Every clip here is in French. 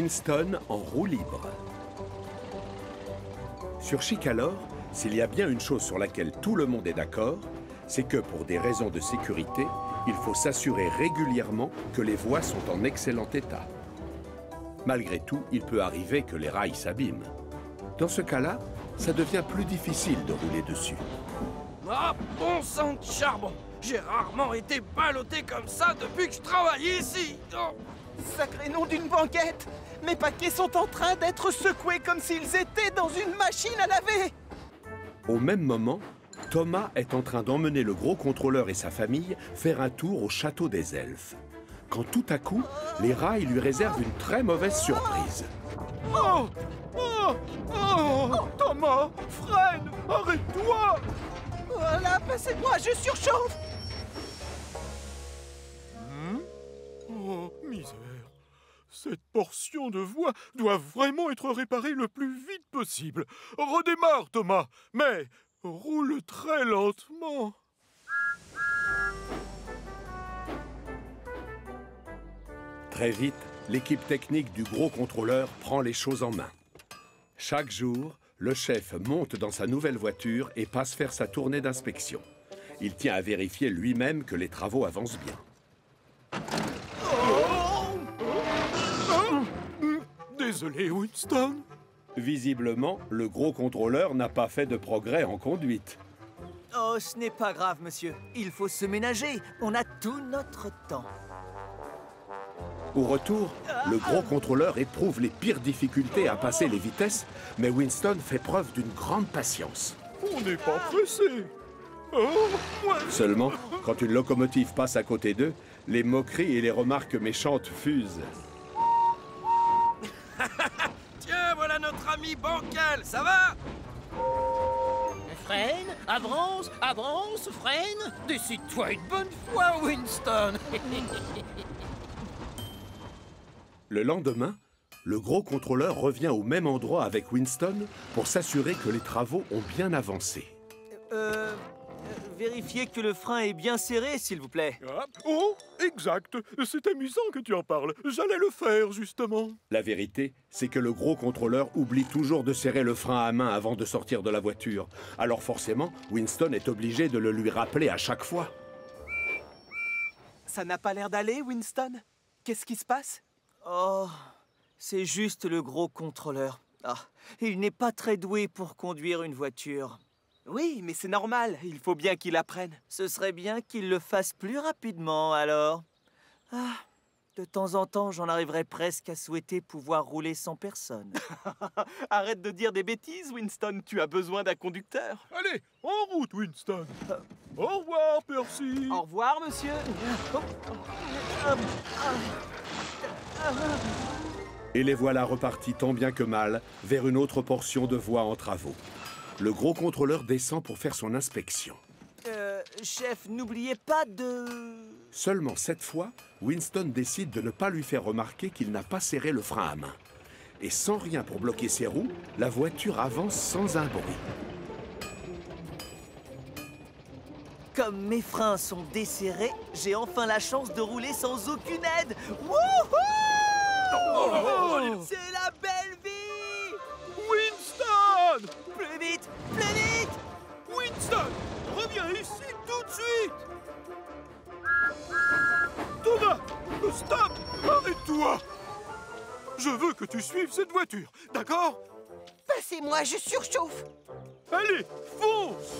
Winston en roue libre. Sur Chicalor, s'il y a bien une chose sur laquelle tout le monde est d'accord, c'est que pour des raisons de sécurité, il faut s'assurer régulièrement que les voies sont en excellent état. Malgré tout, il peut arriver que les rails s'abîment. Dans ce cas-là, ça devient plus difficile de rouler dessus. Ah, bon sang de charbon! J'ai rarement été ballotté comme ça depuis que je travaille ici! Oh. Sacré nom d'une banquette! Mes paquets sont en train d'être secoués comme s'ils étaient dans une machine à laver! Au même moment, Thomas est en train d'emmener le gros contrôleur et sa famille faire un tour au château des elfes. Quand tout à coup, les rails lui réservent une très mauvaise surprise. Oh! Oh! Oh! Thomas! Freine! Arrête-toi! Voilà, passez-moi, je surchauffe! Oh, misère. Cette portion de voie doit vraiment être réparée le plus vite possible. Redémarre, Thomas, mais roule très lentement. Très vite, l'équipe technique du gros contrôleur prend les choses en main. Chaque jour, le chef monte dans sa nouvelle voiture et passe faire sa tournée d'inspection. Il tient à vérifier lui-même que les travaux avancent bien. Désolé, Winston. Visiblement, le gros contrôleur n'a pas fait de progrès en conduite. Oh, ce n'est pas grave, monsieur. Il faut se ménager. On a tout notre temps. Au retour, le gros contrôleur éprouve les pires difficultés à passer les vitesses, mais Winston fait preuve d'une grande patience. On n'est pas pressé. Oh, moi... Seulement, quand une locomotive passe à côté d'eux, les moqueries et les remarques méchantes fusent. Tiens, voilà notre ami bancal, ça va? Freine, avance, avance, freine. Décide-toi une bonne fois, Winston. Le lendemain, le gros contrôleur revient au même endroit avec Winston pour s'assurer que les travaux ont bien avancé. Vérifiez que le frein est bien serré, s'il vous plaît. Ah, oh, exact. C'est amusant que tu en parles. J'allais le faire, justement. La vérité, c'est que le gros contrôleur oublie toujours de serrer le frein à main avant de sortir de la voiture. Alors forcément, Winston est obligé de le lui rappeler à chaque fois. Ça n'a pas l'air d'aller, Winston? Qu'est-ce qui se passe? Oh, c'est juste le gros contrôleur. Ah, il n'est pas très doué pour conduire une voiture. Oui, mais c'est normal, il faut bien qu'il apprenne. Ce serait bien qu'il le fasse plus rapidement, alors. Ah, de temps en temps, j'en arriverais presque à souhaiter pouvoir rouler sans personne. Arrête de dire des bêtises, Winston, tu as besoin d'un conducteur. Allez, en route, Winston. Au revoir, Percy. Au revoir, monsieur. Et les voilà repartis tant bien que mal vers une autre portion de voie en travaux. Le gros contrôleur descend pour faire son inspection. Chef, n'oubliez pas de... Seulement cette fois, Winston décide de ne pas lui faire remarquer qu'il n'a pas serré le frein à main. Et sans rien pour bloquer ses roues, la voiture avance sans un bruit. Comme mes freins sont desserrés, j'ai enfin la chance de rouler sans aucune aide. Wouhou! C'est la belle vie! Winston! Plus vite! Plus vite! Winston! Reviens ici tout de suite! Thomas! Stop! Arrête-toi! Je veux que tu suives cette voiture, d'accord? Passez-moi, je surchauffe! Allez, fonce!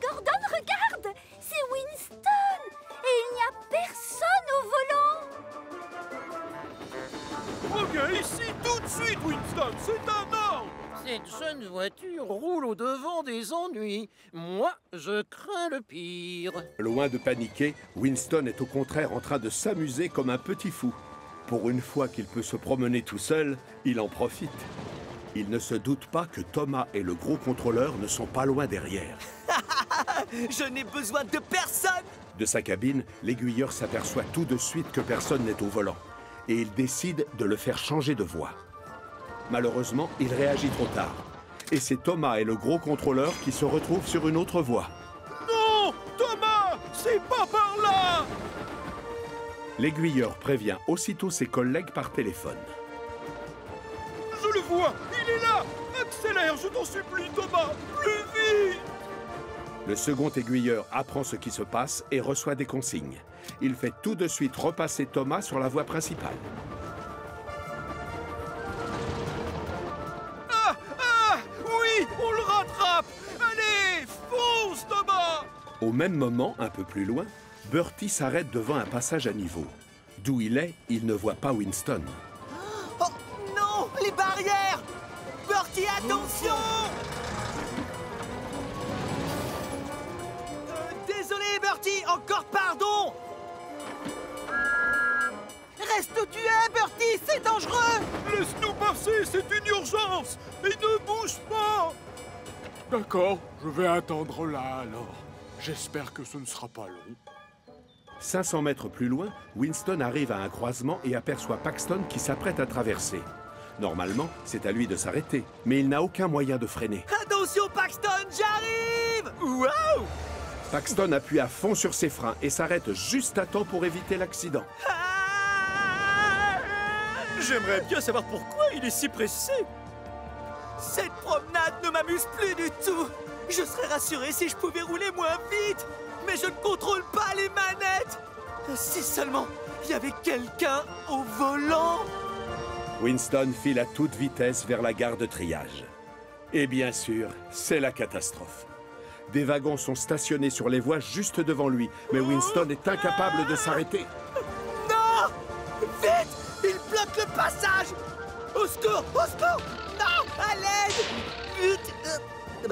Gordon, regarde! C'est Winston! Et il n'y a personne au volant! Reviens ici tout de suite, Winston! C'est un ordre! Cette jeune voiture roule au-devant des ennuis. Moi, je crains le pire. Loin de paniquer, Winston est au contraire en train de s'amuser comme un petit fou. Pour une fois qu'il peut se promener tout seul, il en profite. Il ne se doute pas que Thomas et le gros contrôleur ne sont pas loin derrière. Je n'ai besoin de personne! De sa cabine, l'aiguilleur s'aperçoit tout de suite que personne n'est au volant. Et il décide de le faire changer de voie. Malheureusement, il réagit trop tard. Et c'est Thomas et le gros contrôleur qui se retrouvent sur une autre voie. Non! Thomas! C'est pas par là! L'aiguilleur prévient aussitôt ses collègues par téléphone. Je le vois! Il est là! Accélère, je t'en supplie, Thomas! Plus vite! Le second aiguilleur apprend ce qui se passe et reçoit des consignes. Il fait tout de suite repasser Thomas sur la voie principale. Ah! Ah! Oui! On le rattrape! Allez! Fonce, Thomas! Au même moment, un peu plus loin, Bertie s'arrête devant un passage à niveau. D'où il est, il ne voit pas Winston. Oh non! Les barrières! Bertie, attention! Désolé, Bertie! Encore pardon! Reste où tu es, Bertie! C'est dangereux! Laisse-nous passer, c'est une urgence! Et ne bouge pas! D'accord, je vais attendre là alors. J'espère que ce ne sera pas long. 500 mètres plus loin, Winston arrive à un croisement et aperçoit Paxton qui s'apprête à traverser. Normalement, c'est à lui de s'arrêter, mais il n'a aucun moyen de freiner. Attention, Paxton, j'arrive! Wow! Paxton appuie à fond sur ses freins et s'arrête juste à temps pour éviter l'accident. J'aimerais bien savoir pourquoi il est si pressé. Cette promenade ne m'amuse plus du tout. Je serais rassuré si je pouvais rouler moins vite. Mais je ne contrôle pas les manettes. Si seulement il y avait quelqu'un au volant. Winston file à toute vitesse vers la gare de triage. Et bien sûr, c'est la catastrophe. Des wagons sont stationnés sur les voies juste devant lui, mais Winston est incapable de s'arrêter. Non! Vite! Il bloque le passage! Au secours! Au secours! Non! À l'aide! Vite!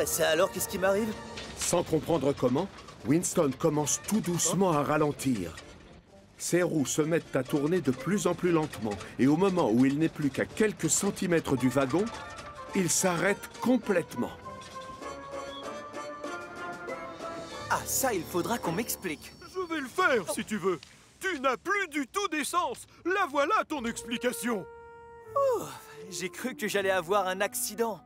Ça alors, qu'est-ce qui m'arrive? Sans comprendre comment, Winston commence tout doucement à ralentir. Ses roues se mettent à tourner de plus en plus lentement, et au moment où il n'est plus qu'à quelques centimètres du wagon, il s'arrête complètement. Ah, ça, il faudra qu'on m'explique. Je vais le faire si tu veux. Tu n'as plus du tout d'essence. La voilà ton explication. J'ai cru que j'allais avoir un accident.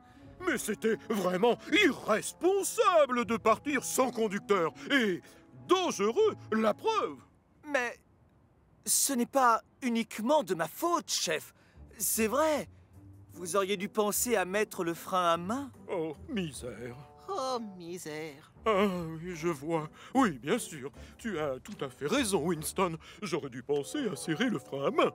Mais c'était vraiment irresponsable de partir sans conducteur. Et dangereux, la preuve. Mais ce n'est pas uniquement de ma faute, chef. C'est vrai. Vous auriez dû penser à mettre le frein à main. Oh, misère. Oh, misère. Ah oui, je vois. Oui, bien sûr. Tu as tout à fait raison, Winston. J'aurais dû penser à serrer le frein à main.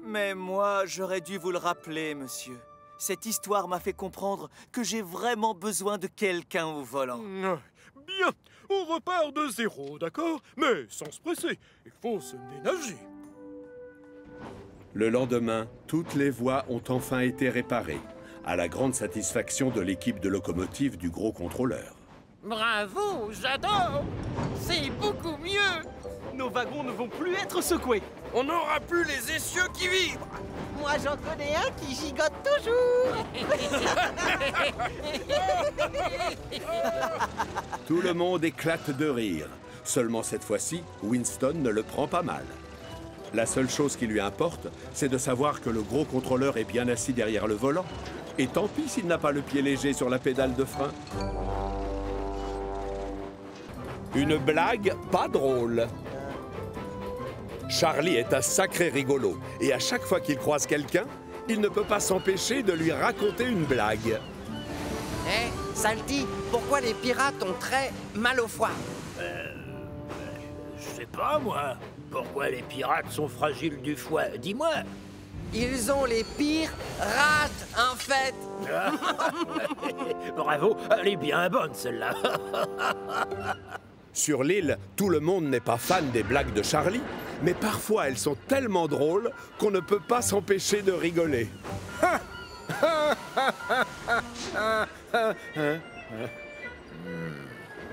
Mais moi, j'aurais dû vous le rappeler, monsieur. Cette histoire m'a fait comprendre que j'ai vraiment besoin de quelqu'un au volant. Ah, bien, on repart de zéro, d'accord? Mais sans se presser, il faut se ménager. Le lendemain, toutes les voies ont enfin été réparées, à la grande satisfaction de l'équipe de locomotive du gros contrôleur. Bravo, j'adore. C'est beaucoup mieux. Nos wagons ne vont plus être secoués. On n'aura plus les essieux qui vibrent. Moi, j'en connais un qui gigote toujours. Tout le monde éclate de rire. Seulement cette fois-ci, Winston ne le prend pas mal. La seule chose qui lui importe, c'est de savoir que le gros contrôleur est bien assis derrière le volant. Et tant pis s'il n'a pas le pied léger sur la pédale de frein. Une blague pas drôle. Charlie est un sacré rigolo. Et à chaque fois qu'il croise quelqu'un, il ne peut pas s'empêcher de lui raconter une blague. Hé, Salty, pourquoi les pirates ont très mal au foie? Je sais pas, moi. Pourquoi les pirates sont fragiles du foie? Dis-moi. Ils ont les pires rates, en fait. Bravo, elle est bien bonne, celle-là. Sur l'île, tout le monde n'est pas fan des blagues de Charlie, mais parfois elles sont tellement drôles qu'on ne peut pas s'empêcher de rigoler.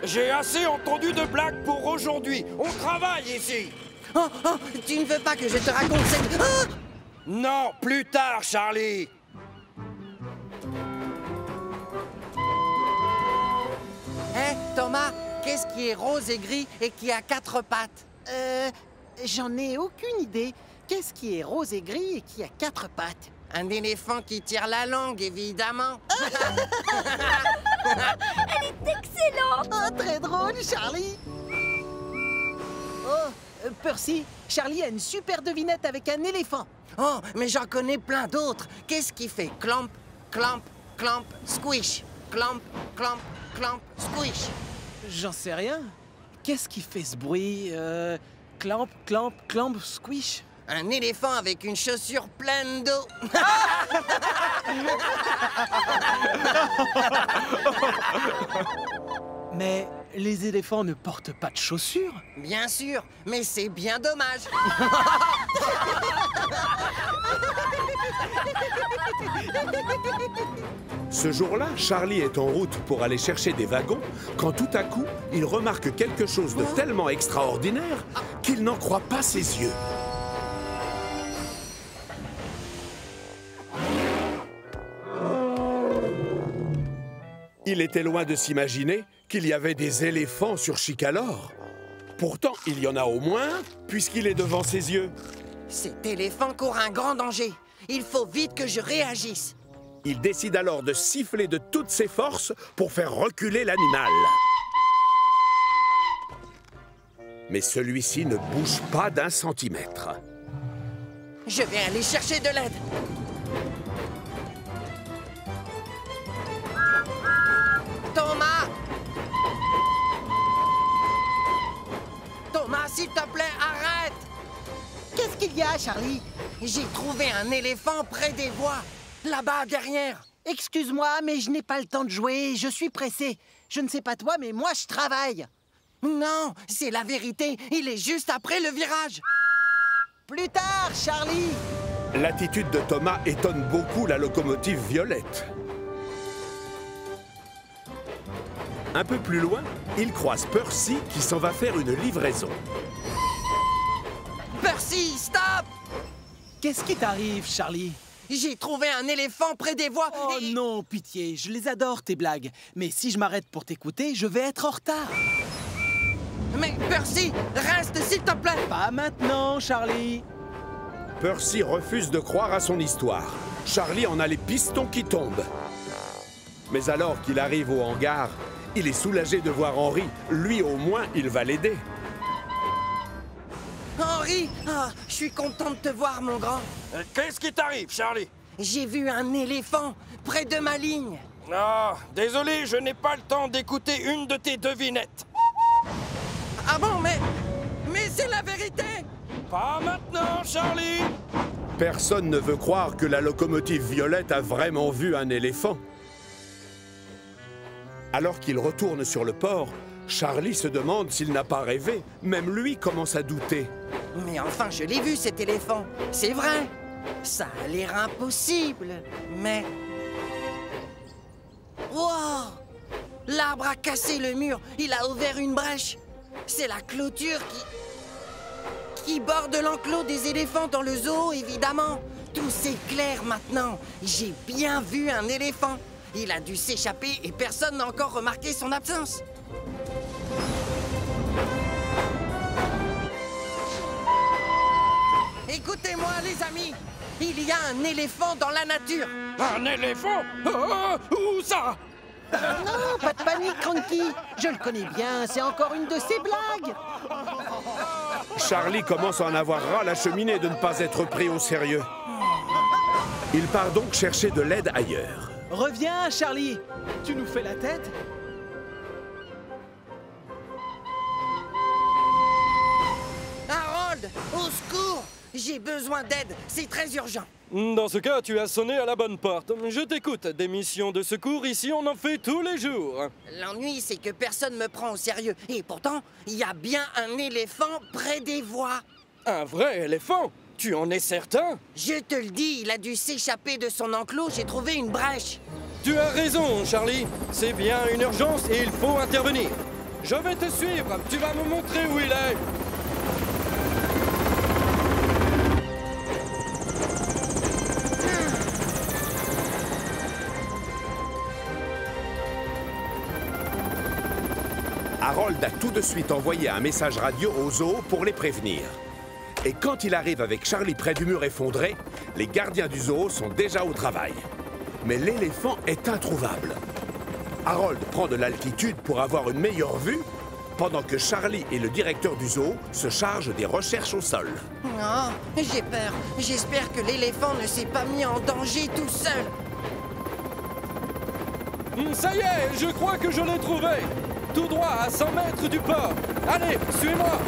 J'ai assez entendu de blagues pour aujourd'hui. On travaille ici. Oh, tu ne veux pas que je te raconte cette... Ah! Non, plus tard, Charlie. Hé, Thomas, qu'est-ce qui est rose et gris et qui a 4 pattes? J'en ai aucune idée. Qu'est-ce qui est rose et gris et qui a 4 pattes? Un éléphant qui tire la langue, évidemment. Elle est excellente! Oh, très drôle, Charlie. Oh, Percy, Charlie a une super devinette avec un éléphant. Oh, mais j'en connais plein d'autres. Qu'est-ce qui fait clamp, clamp, clamp, squish? Clamp, clamp, clamp, squish. J'en sais rien. Qu'est-ce qui fait ce bruit clamp, clamp, clamp, squish? Un éléphant avec une chaussure pleine d'eau. Mais les éléphants ne portent pas de chaussures. Bien sûr, mais c'est bien dommage. Ce jour-là, Charlie est en route pour aller chercher des wagons quand tout à coup, il remarque quelque chose de tellement extraordinaire qu'il n'en croit pas ses yeux. Il était loin de s'imaginer qu'il y avait des éléphants sur Chicalore. Pourtant, il y en a au moins, puisqu'il est devant ses yeux. Cet éléphant court un grand danger. Il faut vite que je réagisse. Il décide alors de siffler de toutes ses forces pour faire reculer l'animal. Mais celui-ci ne bouge pas d'un centimètre. Je vais aller chercher de l'aide. Thomas! Thomas, s'il te plaît, arrête! Qu'est-ce qu'il y a, Charlie? J'ai trouvé un éléphant près des voies, là-bas, derrière. Excuse-moi, mais je n'ai pas le temps de jouer, je suis pressé. Je ne sais pas toi, mais moi, je travaille. Non, c'est la vérité. Il est juste après le virage. Plus tard, Charlie! L'attitude de Thomas étonne beaucoup la locomotive Violette. Un peu plus loin, il croise Percy qui s'en va faire une livraison. Percy, stop! Qu'est-ce qui t'arrive, Charlie? J'ai trouvé un éléphant près des voies. Oh non, pitié, je les adore, tes blagues. Mais si je m'arrête pour t'écouter, je vais être en retard. Mais Percy, reste s'il te plaît. Pas maintenant, Charlie. Percy refuse de croire à son histoire. Charlie en a les pistons qui tombent. Mais alors qu'il arrive au hangar, il est soulagé de voir Henry. Lui, au moins, il va l'aider. Henry, je suis content de te voir, mon grand. Qu'est-ce qui t'arrive, Charlie? J'ai vu un éléphant près de ma ligne. Ah, désolé, je n'ai pas le temps d'écouter une de tes devinettes. Ah bon, mais c'est la vérité. Pas maintenant, Charlie. Personne ne veut croire que la locomotive Violette a vraiment vu un éléphant. Alors qu'il retourne sur le port, Charlie se demande s'il n'a pas rêvé. Même lui commence à douter. Mais enfin, je l'ai vu, cet éléphant. C'est vrai. Ça a l'air impossible, mais... Wow! L'arbre a cassé le mur. Il a ouvert une brèche. C'est la clôture qui borde l'enclos des éléphants dans le zoo, évidemment. Tout s'éclaire maintenant. J'ai bien vu un éléphant. Il a dû s'échapper et personne n'a encore remarqué son absence. Écoutez-moi, les amis. Il y a un éléphant dans la nature. Un éléphant? Où ça? Non, pas de panique, Cranky. Je le connais bien, c'est encore une de ses blagues. Charlie commence à en avoir ras la cheminée de ne pas être pris au sérieux. Il part donc chercher de l'aide ailleurs. Reviens, Charlie. Tu nous fais la tête? Harold, au secours! J'ai besoin d'aide, c'est très urgent. Dans ce cas, tu as sonné à la bonne porte. Je t'écoute. Des missions de secours, ici, on en fait tous les jours. L'ennui, c'est que personne me prend au sérieux. Et pourtant, il y a bien un éléphant près des voies. Un vrai éléphant? Tu en es certain? Je te le dis, il a dû s'échapper de son enclos, j'ai trouvé une brèche. Tu as raison, Charlie. C'est bien une urgence et il faut intervenir. Je vais te suivre. Tu vas me montrer où il est. Harold a tout de suite envoyé un message radio au zoo pour les prévenir. Et quand il arrive avec Charlie près du mur effondré, les gardiens du zoo sont déjà au travail. Mais l'éléphant est introuvable. Harold prend de l'altitude pour avoir une meilleure vue, pendant que Charlie et le directeur du zoo se chargent des recherches au sol. Oh, j'ai peur. J'espère que l'éléphant ne s'est pas mis en danger tout seul. Ça y est, je crois que je l'ai trouvé. Tout droit à 100 mètres du port. Allez, suis-moi.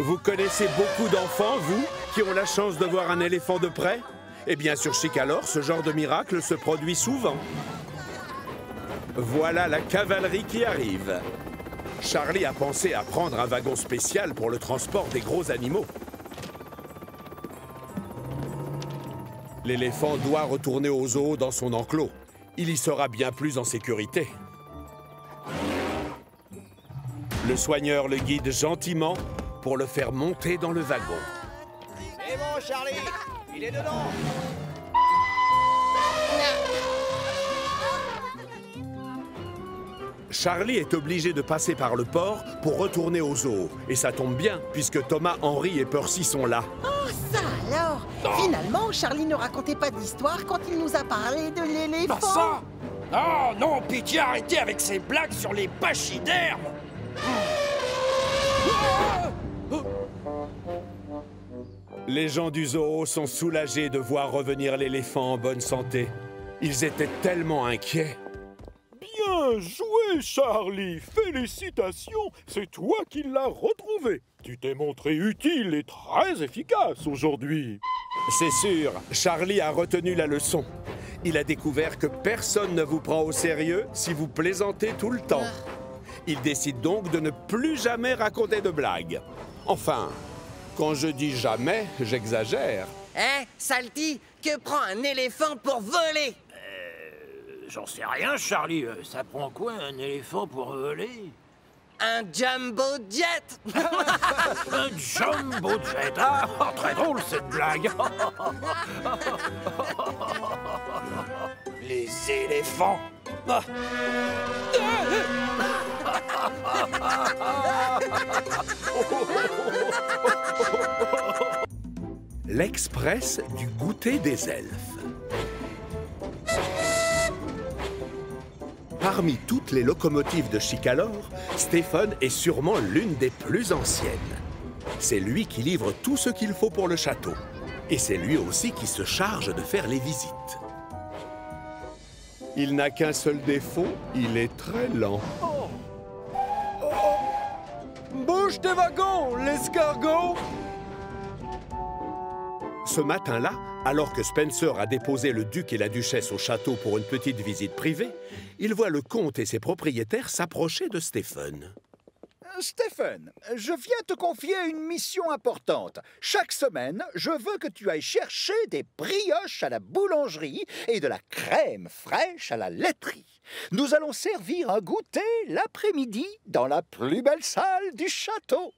Vous connaissez beaucoup d'enfants, vous, qui ont la chance de voir un éléphant de près? Eh bien, sur Chicalor, ce genre de miracle se produit souvent. Voilà la cavalerie qui arrive. Charlie a pensé à prendre un wagon spécial pour le transport des gros animaux. L'éléphant doit retourner au zoo dans son enclos. Il y sera bien plus en sécurité. Le soigneur le guide gentiment pour le faire monter dans le wagon. C'est bon, Charlie, il est dedans. Charlie est obligé de passer par le port pour retourner au zoo. Et ça tombe bien, puisque Thomas, Henry et Percy sont là. Oh, ça alors! Finalement, Charlie ne racontait pas d'histoire quand il nous a parlé de l'éléphant. Pas ça! Oh non, pitié, arrêtez avec ces blagues sur les pachydermes! Les gens du zoo sont soulagés de voir revenir l'éléphant en bonne santé. Ils étaient tellement inquiets. Bien joué, Charlie! Félicitations! C'est toi qui l'as retrouvé. Tu t'es montré utile et très efficace aujourd'hui. C'est sûr, Charlie a retenu la leçon. Il a découvert que personne ne vous prend au sérieux si vous plaisantez tout le temps. Il décide donc de ne plus jamais raconter de blagues. Enfin, quand je dis jamais, j'exagère. Hein, Salty, que prend un éléphant pour voler? J'en sais rien, Charlie. Ça prend quoi, un éléphant pour voler? Un jumbo jet. Un jumbo jet. Ah, très drôle, cette blague. Les éléphants. Ah. L'Express du goûter des elfes. Parmi toutes les locomotives de Chicalor, Stephen est sûrement l'une des plus anciennes. C'est lui qui livre tout ce qu'il faut pour le château. Et c'est lui aussi qui se charge de faire les visites. Il n'a qu'un seul défaut, il est très lent. Bouge tes wagons, l'escargot! Ce matin-là, alors que Spencer a déposé le duc et la duchesse au château pour une petite visite privée, il voit le comte et ses propriétaires s'approcher de Stephen. Stephen, je viens te confier une mission importante. Chaque semaine, je veux que tu ailles chercher des brioches à la boulangerie et de la crème fraîche à la laiterie. Nous allons servir un goûter l'après-midi dans la plus belle salle du château.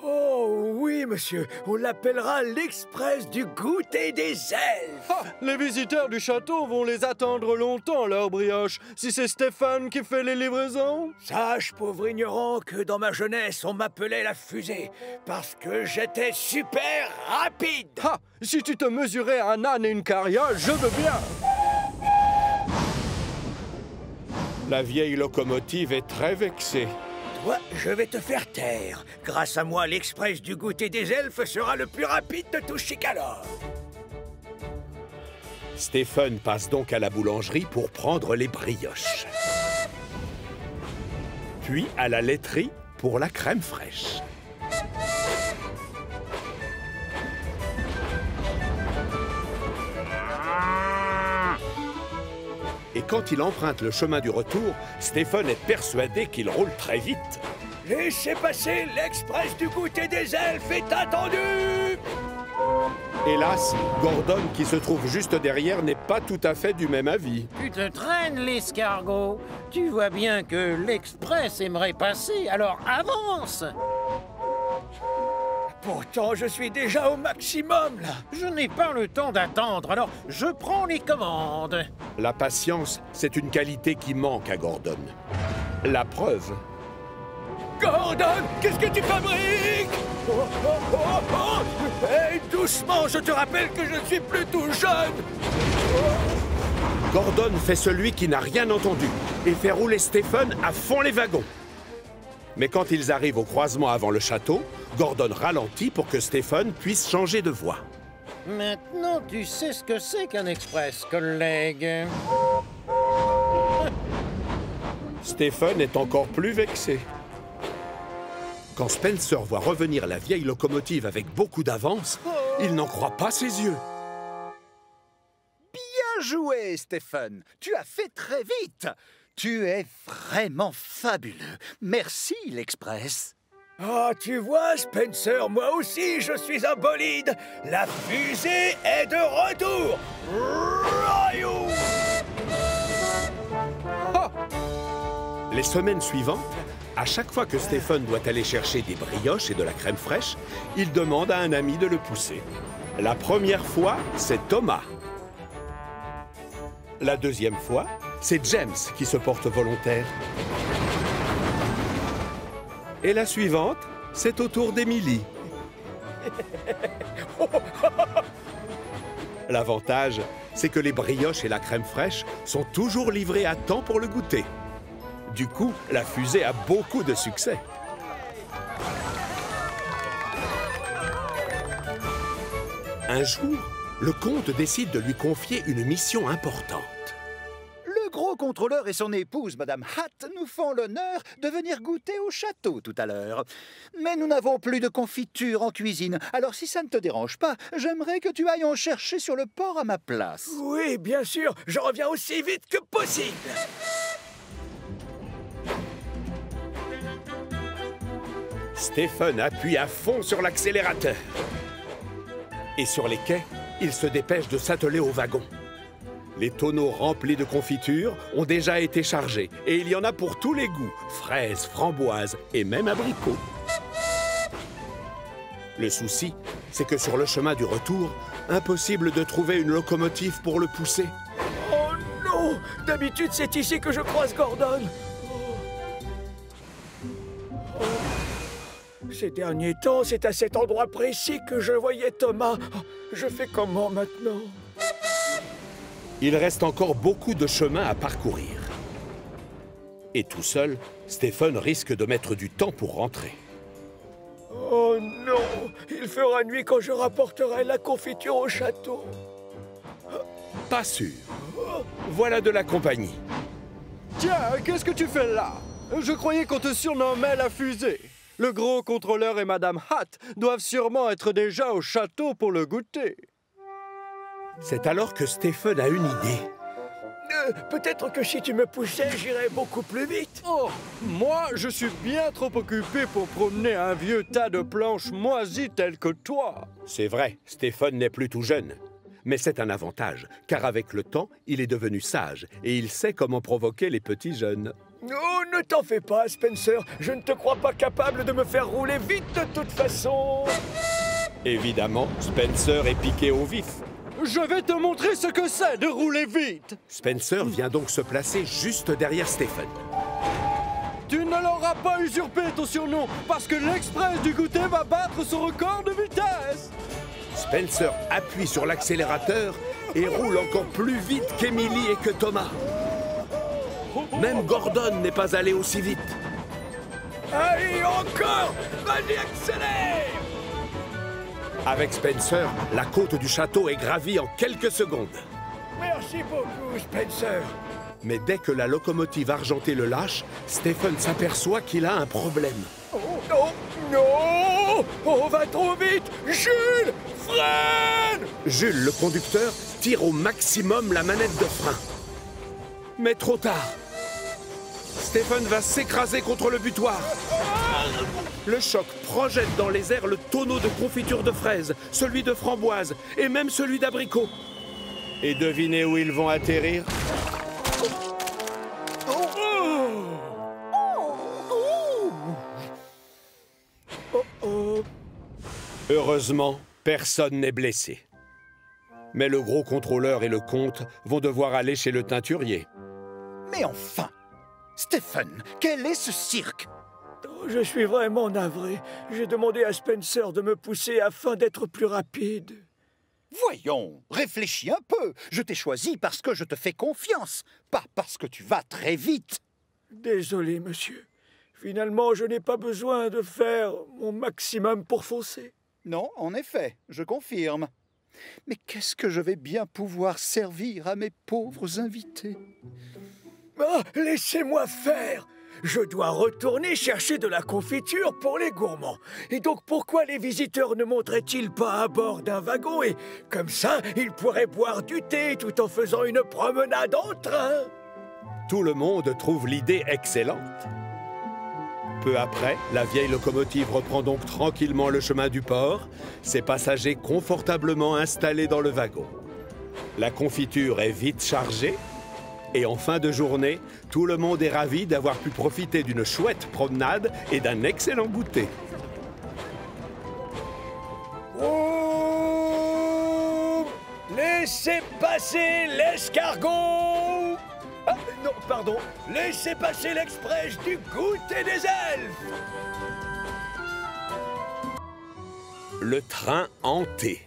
Oh oui, monsieur, on l'appellera l'Express du goûter des elfes. Ah, les visiteurs du château vont les attendre longtemps, leurs brioches, si c'est Stéphane qui fait les livraisons. Sache, pauvre ignorant, que dans ma jeunesse, on m'appelait la fusée, parce que j'étais super rapide. Ah, si tu te mesurais un âne et une carriole, je veux bien. La vieille locomotive est très vexée. Toi, je vais te faire taire. Grâce à moi, l'Express du goûter des elfes sera le plus rapide de tout Chicalor. Stephen passe donc à la boulangerie pour prendre les brioches. Puis à la laiterie pour la crème fraîche. Et quand il emprunte le chemin du retour, Stephen est persuadé qu'il roule très vite. Laissez passer, l'Express du goûter des elfes est attendu! Hélas, Gordon, qui se trouve juste derrière, n'est pas tout à fait du même avis. Tu te traînes, l'escargot. Tu vois bien que l'Express aimerait passer, alors avance! Pourtant, je suis déjà au maximum, là. Je n'ai pas le temps d'attendre, alors je prends les commandes. La patience, c'est une qualité qui manque à Gordon. La preuve. Gordon, qu'est-ce que tu fabriques? Hey, doucement, je te rappelle que je suis plus tout jeune. Gordon fait celui qui n'a rien entendu et fait rouler Stephen à fond les wagons. Mais quand ils arrivent au croisement avant le château, Gordon ralentit pour que Stephen puisse changer de voie. Maintenant, tu sais ce que c'est qu'un express, collègue. Stephen est encore plus vexé. Quand Spencer voit revenir la vieille locomotive avec beaucoup d'avance, il n'en croit pas ses yeux. Bien joué, Stephen. Tu as fait très vite. Tu es vraiment fabuleux. Merci, l'Express. Ah, tu vois, Spencer, moi aussi, je suis un bolide. La fusée est de retour. Royou! Les semaines suivantes, à chaque fois que Stephen doit aller chercher des brioches et de la crème fraîche, il demande à un ami de le pousser. La première fois, c'est Thomas. La deuxième fois, c'est James qui se porte volontaire. Et la suivante, c'est au tour d'Emily. L'avantage, c'est que les brioches et la crème fraîche sont toujours livrées à temps pour le goûter. Du coup, la fusée a beaucoup de succès. Un jour, le comte décide de lui confier une mission importante. Le gros contrôleur et son épouse, Madame Hatt, nous font l'honneur de venir goûter au château tout à l'heure. Mais nous n'avons plus de confiture en cuisine, alors si ça ne te dérange pas, j'aimerais que tu ailles en chercher sur le port à ma place. Oui, bien sûr, je reviens aussi vite que possible. Stephen appuie à fond sur l'accélérateur. Et sur les quais, il se dépêche de s'atteler au wagon. Les tonneaux remplis de confiture ont déjà été chargés et il y en a pour tous les goûts, fraises, framboises et même abricots. Le souci, c'est que sur le chemin du retour, impossible de trouver une locomotive pour le pousser. Oh non! D'habitude, c'est ici que je croise Gordon. Ces derniers temps, c'est à cet endroit précis que je voyais Thomas. Je fais comment maintenant? Il reste encore beaucoup de chemin à parcourir. Et tout seul, Stephen risque de mettre du temps pour rentrer. Oh non! Il fera nuit quand je rapporterai la confiture au château. Pas sûr. Voilà de la compagnie. Tiens, qu'est-ce que tu fais là? Je croyais qu'on te surnommait la fusée. Le gros contrôleur et Madame Hatt doivent sûrement être déjà au château pour le goûter. C'est alors que Stephen a une idée. Peut-être que si tu me poussais, j'irais beaucoup plus vite. Oh, moi, je suis bien trop occupé pour promener un vieux tas de planches moisies tel que toi. C'est vrai, Stephen n'est plus tout jeune. Mais c'est un avantage, car avec le temps, il est devenu sage et il sait comment provoquer les petits jeunes. Oh, ne t'en fais pas, Spencer. Je ne te crois pas capable de me faire rouler vite de toute façon. Évidemment, Spencer est piqué au vif. Je vais te montrer ce que c'est de rouler vite. Spencer vient donc se placer juste derrière Stephen. Tu ne l'auras pas usurpé ton surnom, parce que l'Express du goûter va battre son record de vitesse. Spencer appuie sur l'accélérateur et roule encore plus vite qu'Emily et que Thomas. Même Gordon n'est pas allé aussi vite. Allez, encore! Vas-y, accélère! Avec Spencer, la côte du château est gravie en quelques secondes. Merci beaucoup, Spencer. Mais dès que la locomotive argentée le lâche, Stephen s'aperçoit qu'il a un problème. Oh non, non! On va trop vite! Jules! Freine! Jules, le conducteur, tire au maximum la manette de frein. Mais trop tard. Stephen va s'écraser contre le butoir. Le choc projette dans les airs le tonneau de confiture de fraises, celui de framboise et même celui d'abricot. Et devinez où ils vont atterrir? Heureusement, personne n'est blessé. Mais le gros contrôleur et le comte vont devoir aller chez le teinturier. Mais enfin! Stephen, quel est ce cirque? je suis vraiment navré. J'ai demandé à Spencer de me pousser afin d'être plus rapide. Voyons, réfléchis un peu. Je t'ai choisi parce que je te fais confiance, pas parce que tu vas très vite. Désolé, monsieur. Finalement, je n'ai pas besoin de faire mon maximum pour foncer. Non, en effet, je confirme. Mais qu'est-ce que je vais bien pouvoir servir à mes pauvres invités? Ah, laissez-moi faire! Je dois retourner chercher de la confiture pour les gourmands. Et donc pourquoi les visiteurs ne monteraient-ils pas à bord d'un wagon et comme ça, ils pourraient boire du thé tout en faisant une promenade en train? Tout le monde trouve l'idée excellente. Peu après, la vieille locomotive reprend donc tranquillement le chemin du port, ses passagers confortablement installés dans le wagon. La confiture est vite chargée, et en fin de journée, tout le monde est ravi d'avoir pu profiter d'une chouette promenade et d'un excellent goûter. Oh! Laissez passer l'escargot! Ah, non, pardon. Laissez passer l'express du goûter des elfes! Le train hanté.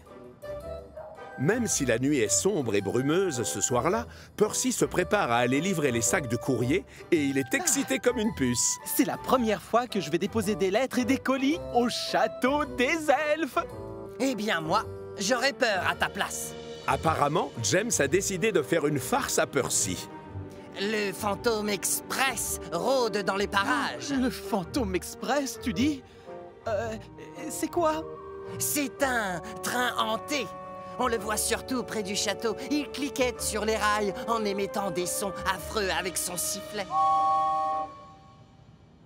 Même si la nuit est sombre et brumeuse ce soir-là, Percy se prépare à aller livrer les sacs de courrier et il est excité comme une puce. C'est la première fois que je vais déposer des lettres et des colis au château des elfes. Eh bien moi, j'aurais peur à ta place. Apparemment, James a décidé de faire une farce à Percy. Le Fantôme Express rôde dans les parages. Le Fantôme Express, tu dis? C'est quoi? C'est un train hanté. On le voit surtout près du château. Il cliquette sur les rails en émettant des sons affreux avec son sifflet.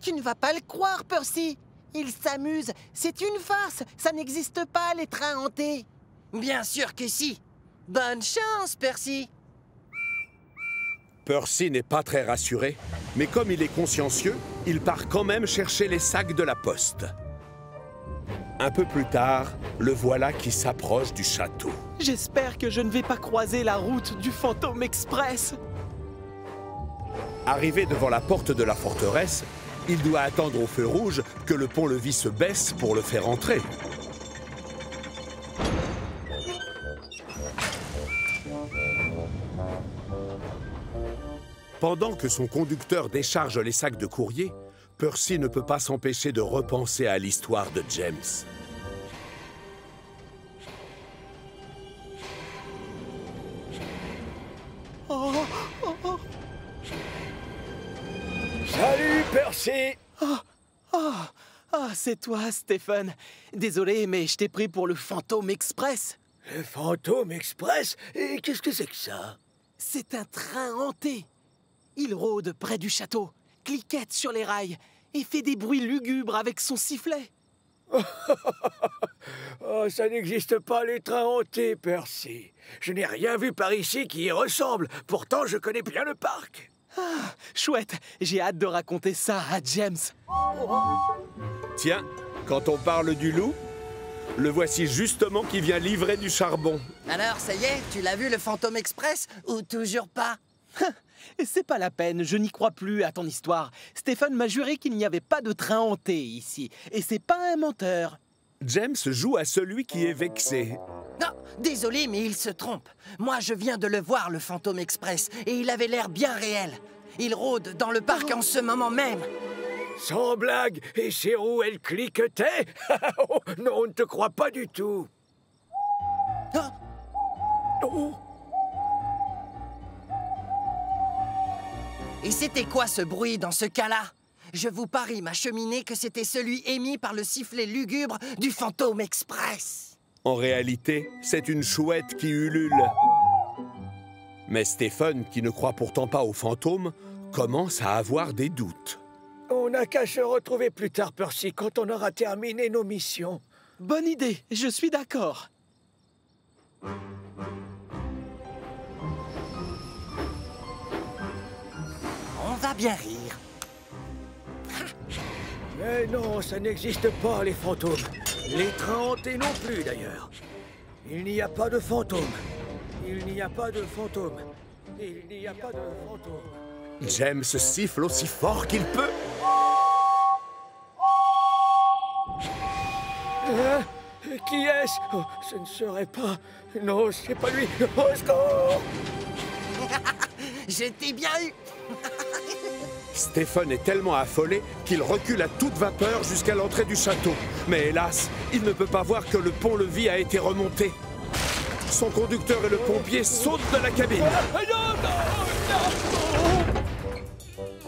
Tu ne vas pas le croire, Percy. Il s'amuse. C'est une farce. Ça n'existe pas, les trains hantés. Bien sûr que si. Bonne chance, Percy. Percy n'est pas très rassuré, mais comme il est consciencieux, il part quand même chercher les sacs de la poste. Un peu plus tard, le voilà qui s'approche du château. J'espère que je ne vais pas croiser la route du Fantôme Express. Arrivé devant la porte de la forteresse, il doit attendre au feu rouge que le pont-levis se baisse pour le faire entrer. Pendant que son conducteur décharge les sacs de courrier, Percy ne peut pas s'empêcher de repenser à l'histoire de James. Salut, Percy! C'est toi, Stephen. Désolé, mais je t'ai pris pour le Fantôme Express. Le Fantôme Express? Et qu'est-ce que c'est que ça? C'est un train hanté. Il rôde près du château, cliquette sur les rails et fait des bruits lugubres avec son sifflet. Oh, ça n'existe pas, les trains hantés, Percy. Je n'ai rien vu par ici qui y ressemble. Pourtant, je connais bien le parc. Chouette, j'ai hâte de raconter ça à James. Tiens, quand on parle du loup, le voici justement qui vient livrer du charbon. Alors, ça y est, tu l'as vu, le Fantôme Express, ou toujours pas? C'est pas la peine, je n'y crois plus à ton histoire. Stephen m'a juré qu'il n'y avait pas de train hanté ici. Et c'est pas un menteur. James joue à celui qui est vexé. Non, désolé, mais il se trompe. Moi, je viens de le voir, le Fantôme Express, et il avait l'air bien réel. Il rôde dans le parc en ce moment même. Sans blague, et ses roues, elles cliquetaient? Oh, non, on ne te croit pas du tout. Oh. Et c'était quoi ce bruit dans ce cas-là? Je vous parie, ma cheminée, que c'était celui émis par le sifflet lugubre du Fantôme Express. En réalité, c'est une chouette qui ulule. Mais Stephen, qui ne croit pourtant pas aux fantômes, commence à avoir des doutes. On n'a qu'à se retrouver plus tard, Percy, quand on aura terminé nos missions. Bonne idée, je suis d'accord. On va bien rire. Mais non, ça n'existe pas, les fantômes. Les trains hantés non plus, d'ailleurs. Il n'y a pas de fantômes. Il n'y a pas de fantômes. Il n'y a pas de fantômes. James siffle aussi fort qu'il peut. Qui est-ce? Oh, ce ne serait pas... Non, c'est pas lui. Au secours! Je t'ai bien eu. Stephen est tellement affolé qu'il recule à toute vapeur jusqu'à l'entrée du château. Mais hélas, il ne peut pas voir que le pont-levis a été remonté. Son conducteur et le pompier sautent de la cabine.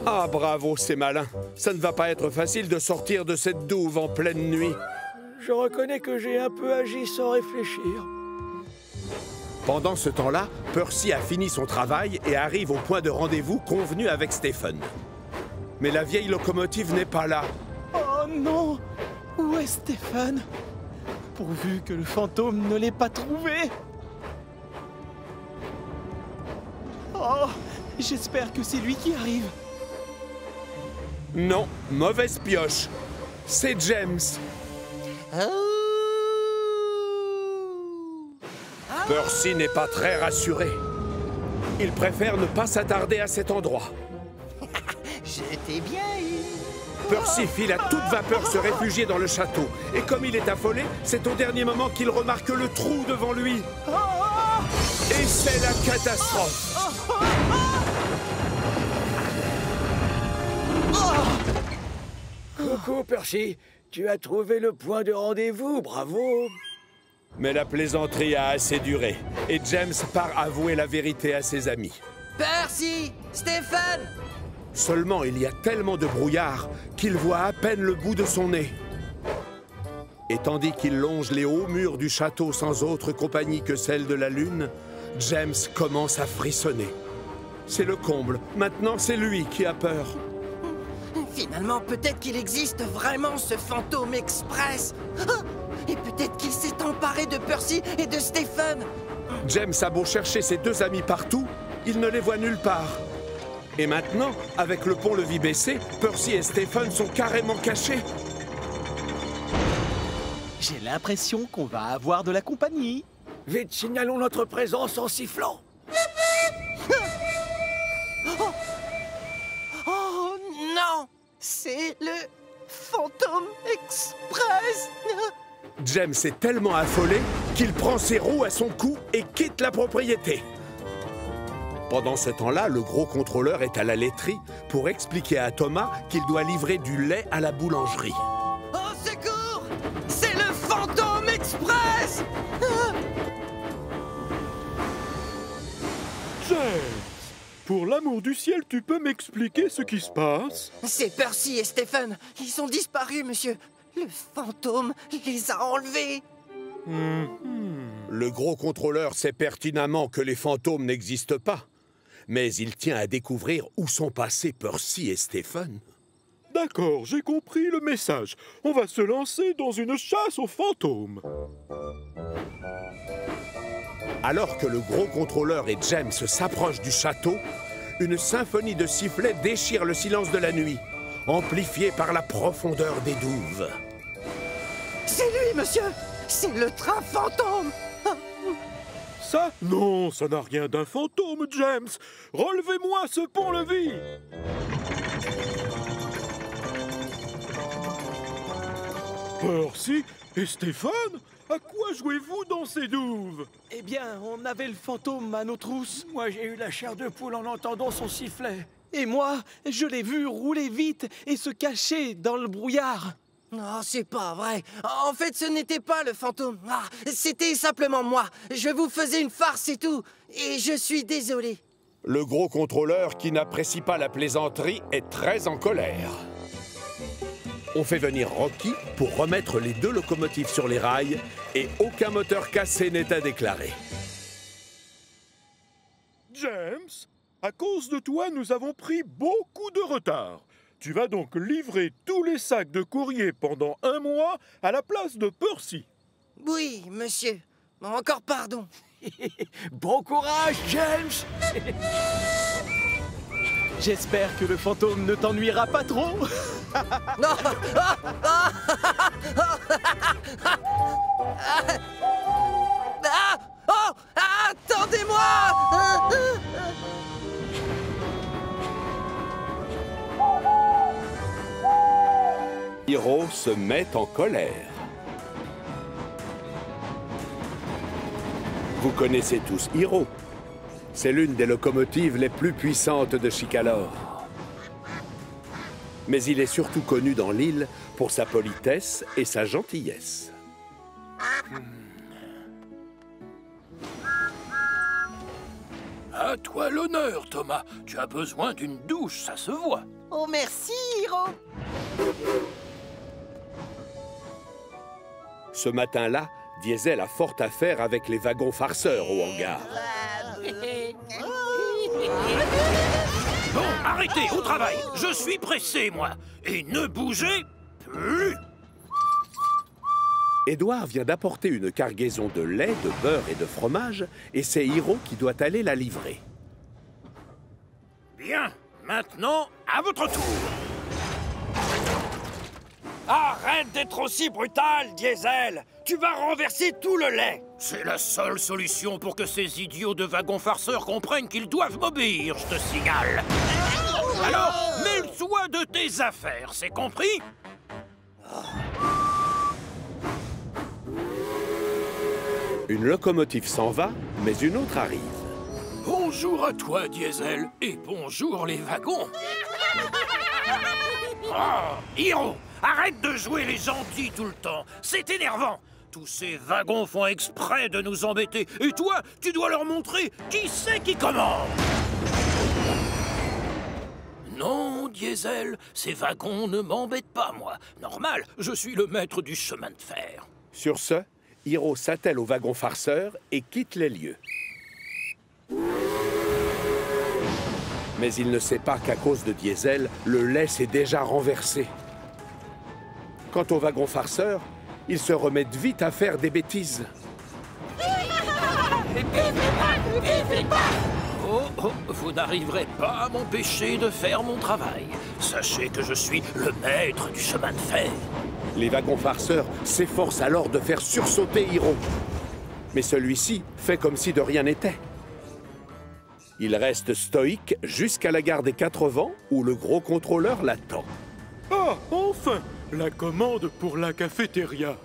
Ah, bravo, c'est malin. Ça ne va pas être facile de sortir de cette douve en pleine nuit. Je reconnais que j'ai un peu agi sans réfléchir. Pendant ce temps-là, Percy a fini son travail et arrive au point de rendez-vous convenu avec Stephen. Mais la vieille locomotive n'est pas là. Oh non! Où est Stephen? Pourvu que le fantôme ne l'ait pas trouvé! Oh! J'espère que c'est lui qui arrive. Non, mauvaise pioche. C'est James. Percy n'est pas très rassuré. Il préfère ne pas s'attarder à cet endroit. Je t'ai bien eu. Percy file à toute vapeur se réfugier dans le château. Et comme il est affolé, c'est au dernier moment qu'il remarque le trou devant lui. Et c'est la catastrophe. Coucou, Percy. Tu as trouvé le point de rendez-vous, bravo. Mais la plaisanterie a assez duré. Et James part avouer la vérité à ses amis. Percy! Stephen! Seulement, il y a tellement de brouillard qu'il voit à peine le bout de son nez. Et tandis qu'il longe les hauts murs du château sans autre compagnie que celle de la lune, James commence à frissonner. C'est le comble. Maintenant, c'est lui qui a peur. Finalement, peut-être qu'il existe vraiment ce fantôme express. Ah! Et peut-être qu'il s'est emparé de Percy et de Stephen. James a beau chercher ses deux amis partout, il ne les voit nulle part. Et maintenant, avec le pont-levis baissé, Percy et Stephen sont carrément cachés. J'ai l'impression qu'on va avoir de la compagnie. Vite, signalons notre présence en sifflant. Oh non! C'est le fantôme express. James est tellement affolé qu'il prend ses roues à son cou et quitte la propriété. Pendant ce temps-là, le gros contrôleur est à la laiterie pour expliquer à Thomas qu'il doit livrer du lait à la boulangerie. Au secours! C'est le fantôme express! James, pour l'amour du ciel, tu peux m'expliquer ce qui se passe? C'est Percy et Stephen. Ils ont disparu, monsieur. Le fantôme les a enlevés. Le gros contrôleur sait pertinemment que les fantômes n'existent pas. Mais il tient à découvrir où sont passés Percy et Stephen. D'accord, j'ai compris le message. On va se lancer dans une chasse aux fantômes. Alors que le gros contrôleur et James s'approchent du château, une symphonie de sifflets déchire le silence de la nuit, amplifiée par la profondeur des douves. C'est lui, monsieur! C'est le train fantôme! Ça? Non, ça n'a rien d'un fantôme, James. Relevez-moi ce pont-levis. Percy et Stephen, à quoi jouez-vous dans ces douves? Eh bien, on avait le fantôme à nos trousses. Moi, j'ai eu la chair de poule en entendant son sifflet. Et moi, je l'ai vu rouler vite et se cacher dans le brouillard. Non, c'est pas vrai. En fait, ce n'était pas le fantôme. Ah, c'était simplement moi. Je vous faisais une farce et tout. Et je suis désolé. Le gros contrôleur, qui n'apprécie pas la plaisanterie, est très en colère. On fait venir Rocky pour remettre les deux locomotives sur les rails et aucun moteur cassé n'est à déclarer. James, à cause de toi, nous avons pris beaucoup de retard. Tu vas donc livrer tous les sacs de courrier pendant 1 mois à la place de Percy. Oui, monsieur. Encore pardon. Bon courage, James. J'espère que le fantôme ne t'ennuiera pas trop. Non. Oh, attendez-moi. Hiro se met en colère. Vous connaissez tous Hiro. C'est l'une des locomotives les plus puissantes de Chicalor. Mais il est surtout connu dans l'île pour sa politesse et sa gentillesse. À toi l'honneur, Thomas. Tu as besoin d'une douche, ça se voit. Oh, merci, Hiro. Ce matin-là, Diesel a fort à faire avec les wagons farceurs au hangar. Bon, arrêtez, au travail. Je suis pressé, moi. Et ne bougez plus. Édouard vient d'apporter une cargaison de lait, de beurre et de fromage, et c'est Hiro qui doit aller la livrer. Bien, maintenant, à votre tour. Arrête d'être aussi brutal, Diesel. Tu vas renverser tout le lait. C'est la seule solution pour que ces idiots de wagons farceurs comprennent qu'ils doivent m'obéir, je te signale. Alors, mêle-toi de tes affaires, c'est compris? Une locomotive s'en va, mais une autre arrive. Bonjour à toi, Diesel, et bonjour les wagons. Oh, Hiro, arrête de jouer les gentils tout le temps, c'est énervant. Tous ces wagons font exprès de nous embêter, et toi, tu dois leur montrer qui c'est qui commande. Non, Diesel, ces wagons ne m'embêtent pas, moi. Normal, je suis le maître du chemin de fer. Sur ce, Hiro s'attelle au wagon farceur et quitte les lieux. Mais il ne sait pas qu'à cause de Diesel, le lait s'est déjà renversé. Quant au wagon farceur, ils se remettent vite à faire des bêtises. Oh, vous n'arriverez pas à m'empêcher de faire mon travail. Sachez que je suis le maître du chemin de fer. Les wagons farceurs s'efforcent alors de faire sursauter Hiro. Mais celui-ci fait comme si de rien n'était. Il reste stoïque jusqu'à la gare des Quatre Vents où le gros contrôleur l'attend. Ah, enfin! La commande pour la cafétéria.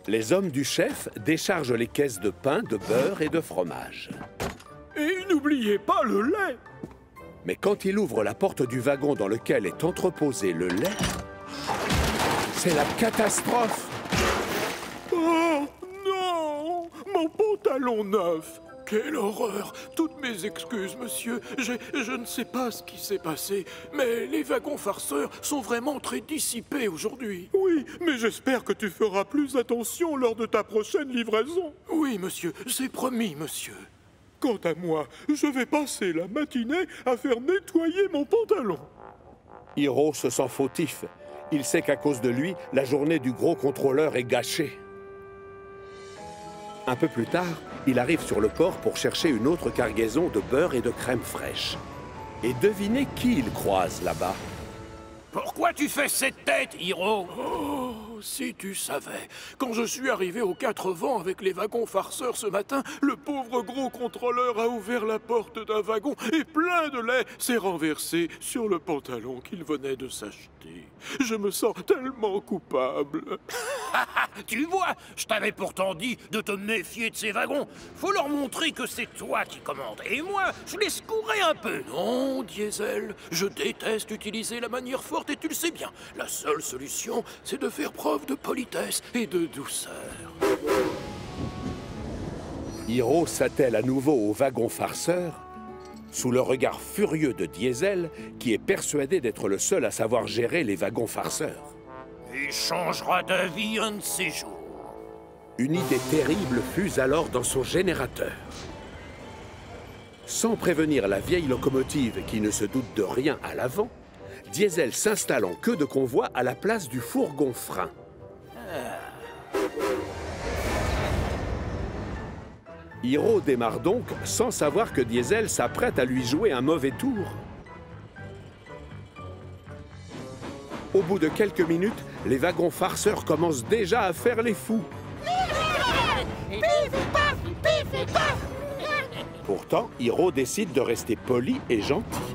Les hommes du chef déchargent les caisses de pain, de beurre et de fromage. Et n'oubliez pas le lait! Mais quand il ouvre la porte du wagon dans lequel est entreposé le lait, c'est la catastrophe! Oh non! Mon pantalon neuf! Quelle horreur! Toutes mes excuses, monsieur. Je ne sais pas ce qui s'est passé, mais les wagons farceurs sont vraiment très dissipés aujourd'hui. Oui, mais j'espère que tu feras plus attention lors de ta prochaine livraison. Oui, monsieur, c'est promis, monsieur. Quant à moi, je vais passer la matinée à faire nettoyer mon pantalon. Hiro se sent fautif. Il sait qu'à cause de lui, la journée du gros contrôleur est gâchée. Un peu plus tard, il arrive sur le port pour chercher une autre cargaison de beurre et de crème fraîche. Et devinez qui il croise là-bas. Pourquoi tu fais cette tête, Hiro? Oh, si tu savais. Quand je suis arrivé aux Quatre Vents avec les wagons farceurs ce matin, le pauvre gros contrôleur a ouvert la porte d'un wagon et plein de lait s'est renversé sur le pantalon qu'il venait de s'acheter. Je me sens tellement coupable. Tu vois, je t'avais pourtant dit de te méfier de ces wagons. Faut leur montrer que c'est toi qui commandes. Et moi, je les secouerai un peu. Non, Diesel, je déteste utiliser la manière forte et tu le sais bien. La seule solution, c'est de faire preuve de politesse et de douceur. Hiro s'attelle à nouveau au wagon farceur, sous le regard furieux de Diesel, qui est persuadé d'être le seul à savoir gérer les wagons farceurs. Il changera d'avis un de ces jours. Une idée terrible fuse alors dans son générateur. Sans prévenir la vieille locomotive qui ne se doute de rien à l'avant, Diesel s'installe en queue de convoi à la place du fourgon frein. Hiro démarre donc sans savoir que Diesel s'apprête à lui jouer un mauvais tour. Au bout de quelques minutes, les wagons farceurs commencent déjà à faire les fous. Pourtant, Hiro décide de rester poli et gentil.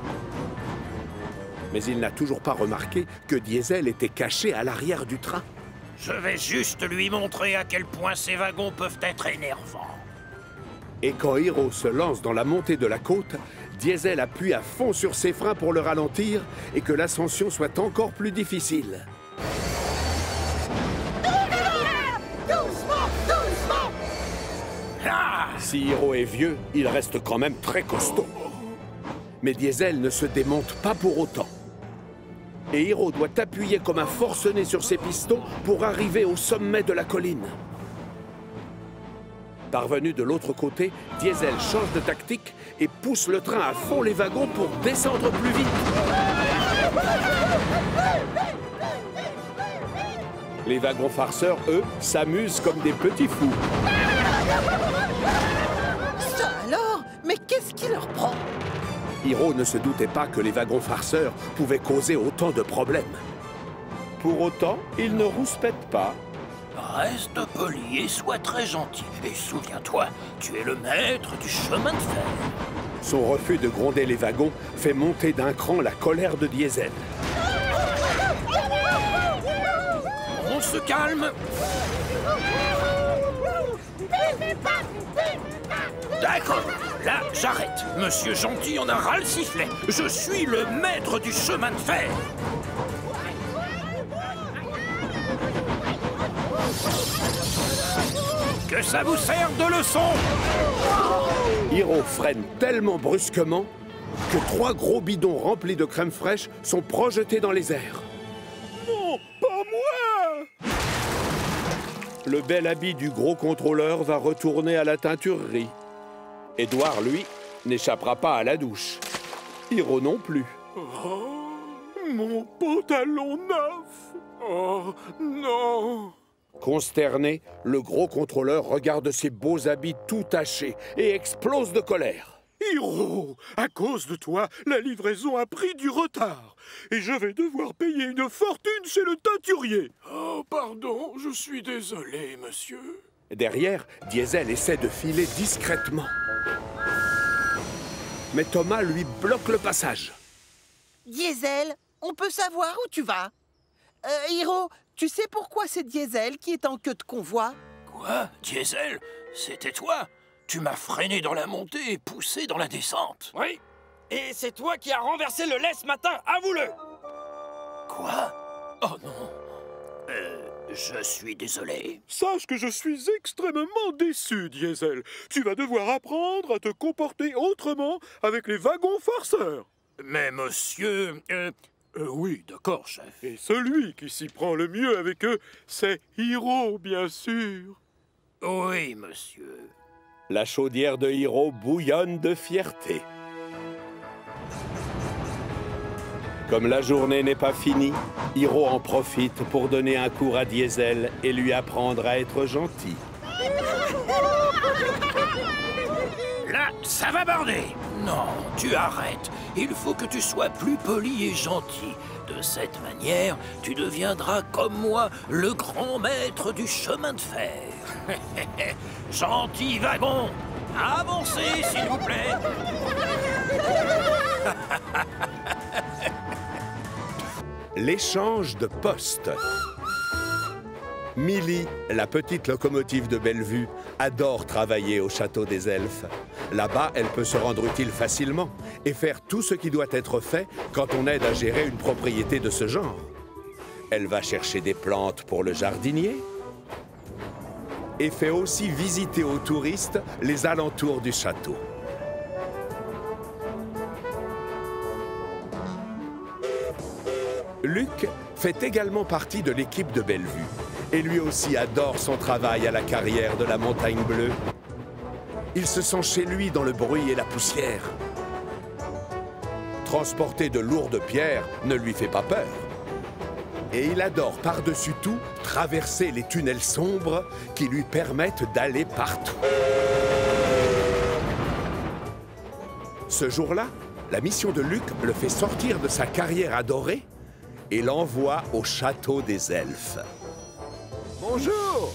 Mais il n'a toujours pas remarqué que Diesel était caché à l'arrière du train. Je vais juste lui montrer à quel point ces wagons peuvent être énervants. Et quand Hiro se lance dans la montée de la côte, Diesel appuie à fond sur ses freins pour le ralentir et que l'ascension soit encore plus difficile. Si Hiro est vieux, il reste quand même très costaud. Mais Diesel ne se démonte pas pour autant. Et Hiro doit appuyer comme un forcené sur ses pistons pour arriver au sommet de la colline. Parvenu de l'autre côté, Diesel change de tactique et pousse le train à fond les wagons pour descendre plus vite. Les wagons farceurs, eux, s'amusent comme des petits fous. Ça alors? Mais qu'est-ce qui leur prend? Hiro ne se doutait pas que les wagons farceurs pouvaient causer autant de problèmes. Pour autant, il ne rouspète pas. Reste poli et sois très gentil. Et souviens-toi, tu es le maître du chemin de fer. Son refus de gronder les wagons fait monter d'un cran la colère de Diesel. On se calme. D'accord, là j'arrête. Monsieur Gentil en a ras le sifflet. Je suis le maître du chemin de fer. Que ça vous serve de leçon! Hiro freine tellement brusquement que 3 gros bidons remplis de crème fraîche sont projetés dans les airs. Non, pas moi! Le bel habit du gros contrôleur va retourner à la teinturerie. Édouard, lui, n'échappera pas à la douche. Hiro non plus. Oh, mon pantalon neuf! Oh, non! Consterné, le gros contrôleur regarde ses beaux habits tout tachés et explose de colère. Hiro, à cause de toi, la livraison a pris du retard. Et je vais devoir payer une fortune chez le teinturier. Oh, pardon, je suis désolé, monsieur. Derrière, Diesel essaie de filer discrètement. Mais Thomas lui bloque le passage. Diesel, on peut savoir où tu vas? Hiro, tu sais pourquoi c'est Diesel qui est en queue de convoi? Quoi? Diesel? C'était toi? Tu m'as freiné dans la montée et poussé dans la descente. Oui. Et c'est toi qui as renversé le lait ce matin, avoue-le! Quoi? Oh non. Je suis désolé. Sache que je suis extrêmement déçu, Diesel. Tu vas devoir apprendre à te comporter autrement avec les wagons farceurs. Mais monsieur... oui, d'accord, chef. Et celui qui s'y prend le mieux avec eux, c'est Hiro, bien sûr. Oui, monsieur. La chaudière de Hiro bouillonne de fierté. Comme la journée n'est pas finie, Hiro en profite pour donner un cours à Diesel et lui apprendre à être gentil. Là, ça va border. Non, tu arrêtes. Il faut que tu sois plus poli et gentil. De cette manière, tu deviendras comme moi le grand maître du chemin de fer. Gentil wagon, avancez s'il vous plaît. L'échange de poste. Millie, la petite locomotive de Bellevue, adore travailler au château des elfes. Là-bas, elle peut se rendre utile facilement et faire tout ce qui doit être fait quand on aide à gérer une propriété de ce genre. Elle va chercher des plantes pour le jardinier et fait aussi visiter aux touristes les alentours du château. Luc fait également partie de l'équipe de Bellevue et lui aussi adore son travail à la carrière de la Montagne Bleue. Il se sent chez lui dans le bruit et la poussière. Transporter de lourdes pierres ne lui fait pas peur. Et il adore par-dessus tout traverser les tunnels sombres qui lui permettent d'aller partout. Ce jour-là, la mission de Luc le fait sortir de sa carrière adorée et l'envoie au château des elfes. Bonjour.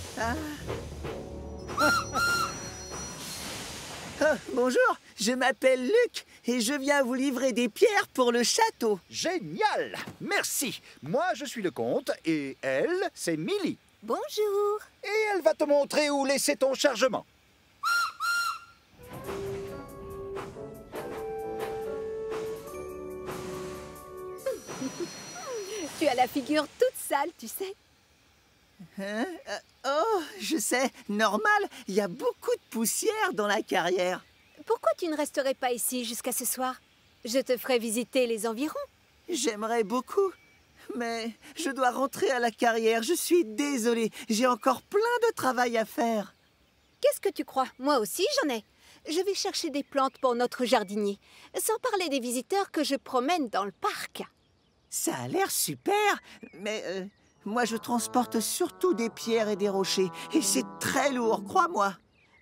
Bonjour, je m'appelle Luc et je viens vous livrer des pierres pour le château. Génial! Merci. Moi, je suis le comte et elle, c'est Millie. Bonjour. Et elle va te montrer où laisser ton chargement. Tu as la figure toute sale, tu sais. Hein? Oh, je sais, normal, il y a beaucoup de poussière dans la carrière. Pourquoi tu ne resterais pas ici jusqu'à ce soir? Je te ferai visiter les environs. J'aimerais beaucoup, mais je dois rentrer à la carrière. Je suis désolée, j'ai encore plein de travail à faire. Qu'est-ce que tu crois? Moi aussi, j'en ai. Je vais chercher des plantes pour notre jardinier, sans parler des visiteurs que je promène dans le parc. Ça a l'air super, mais moi je transporte surtout des pierres et des rochers, et c'est très lourd, crois-moi.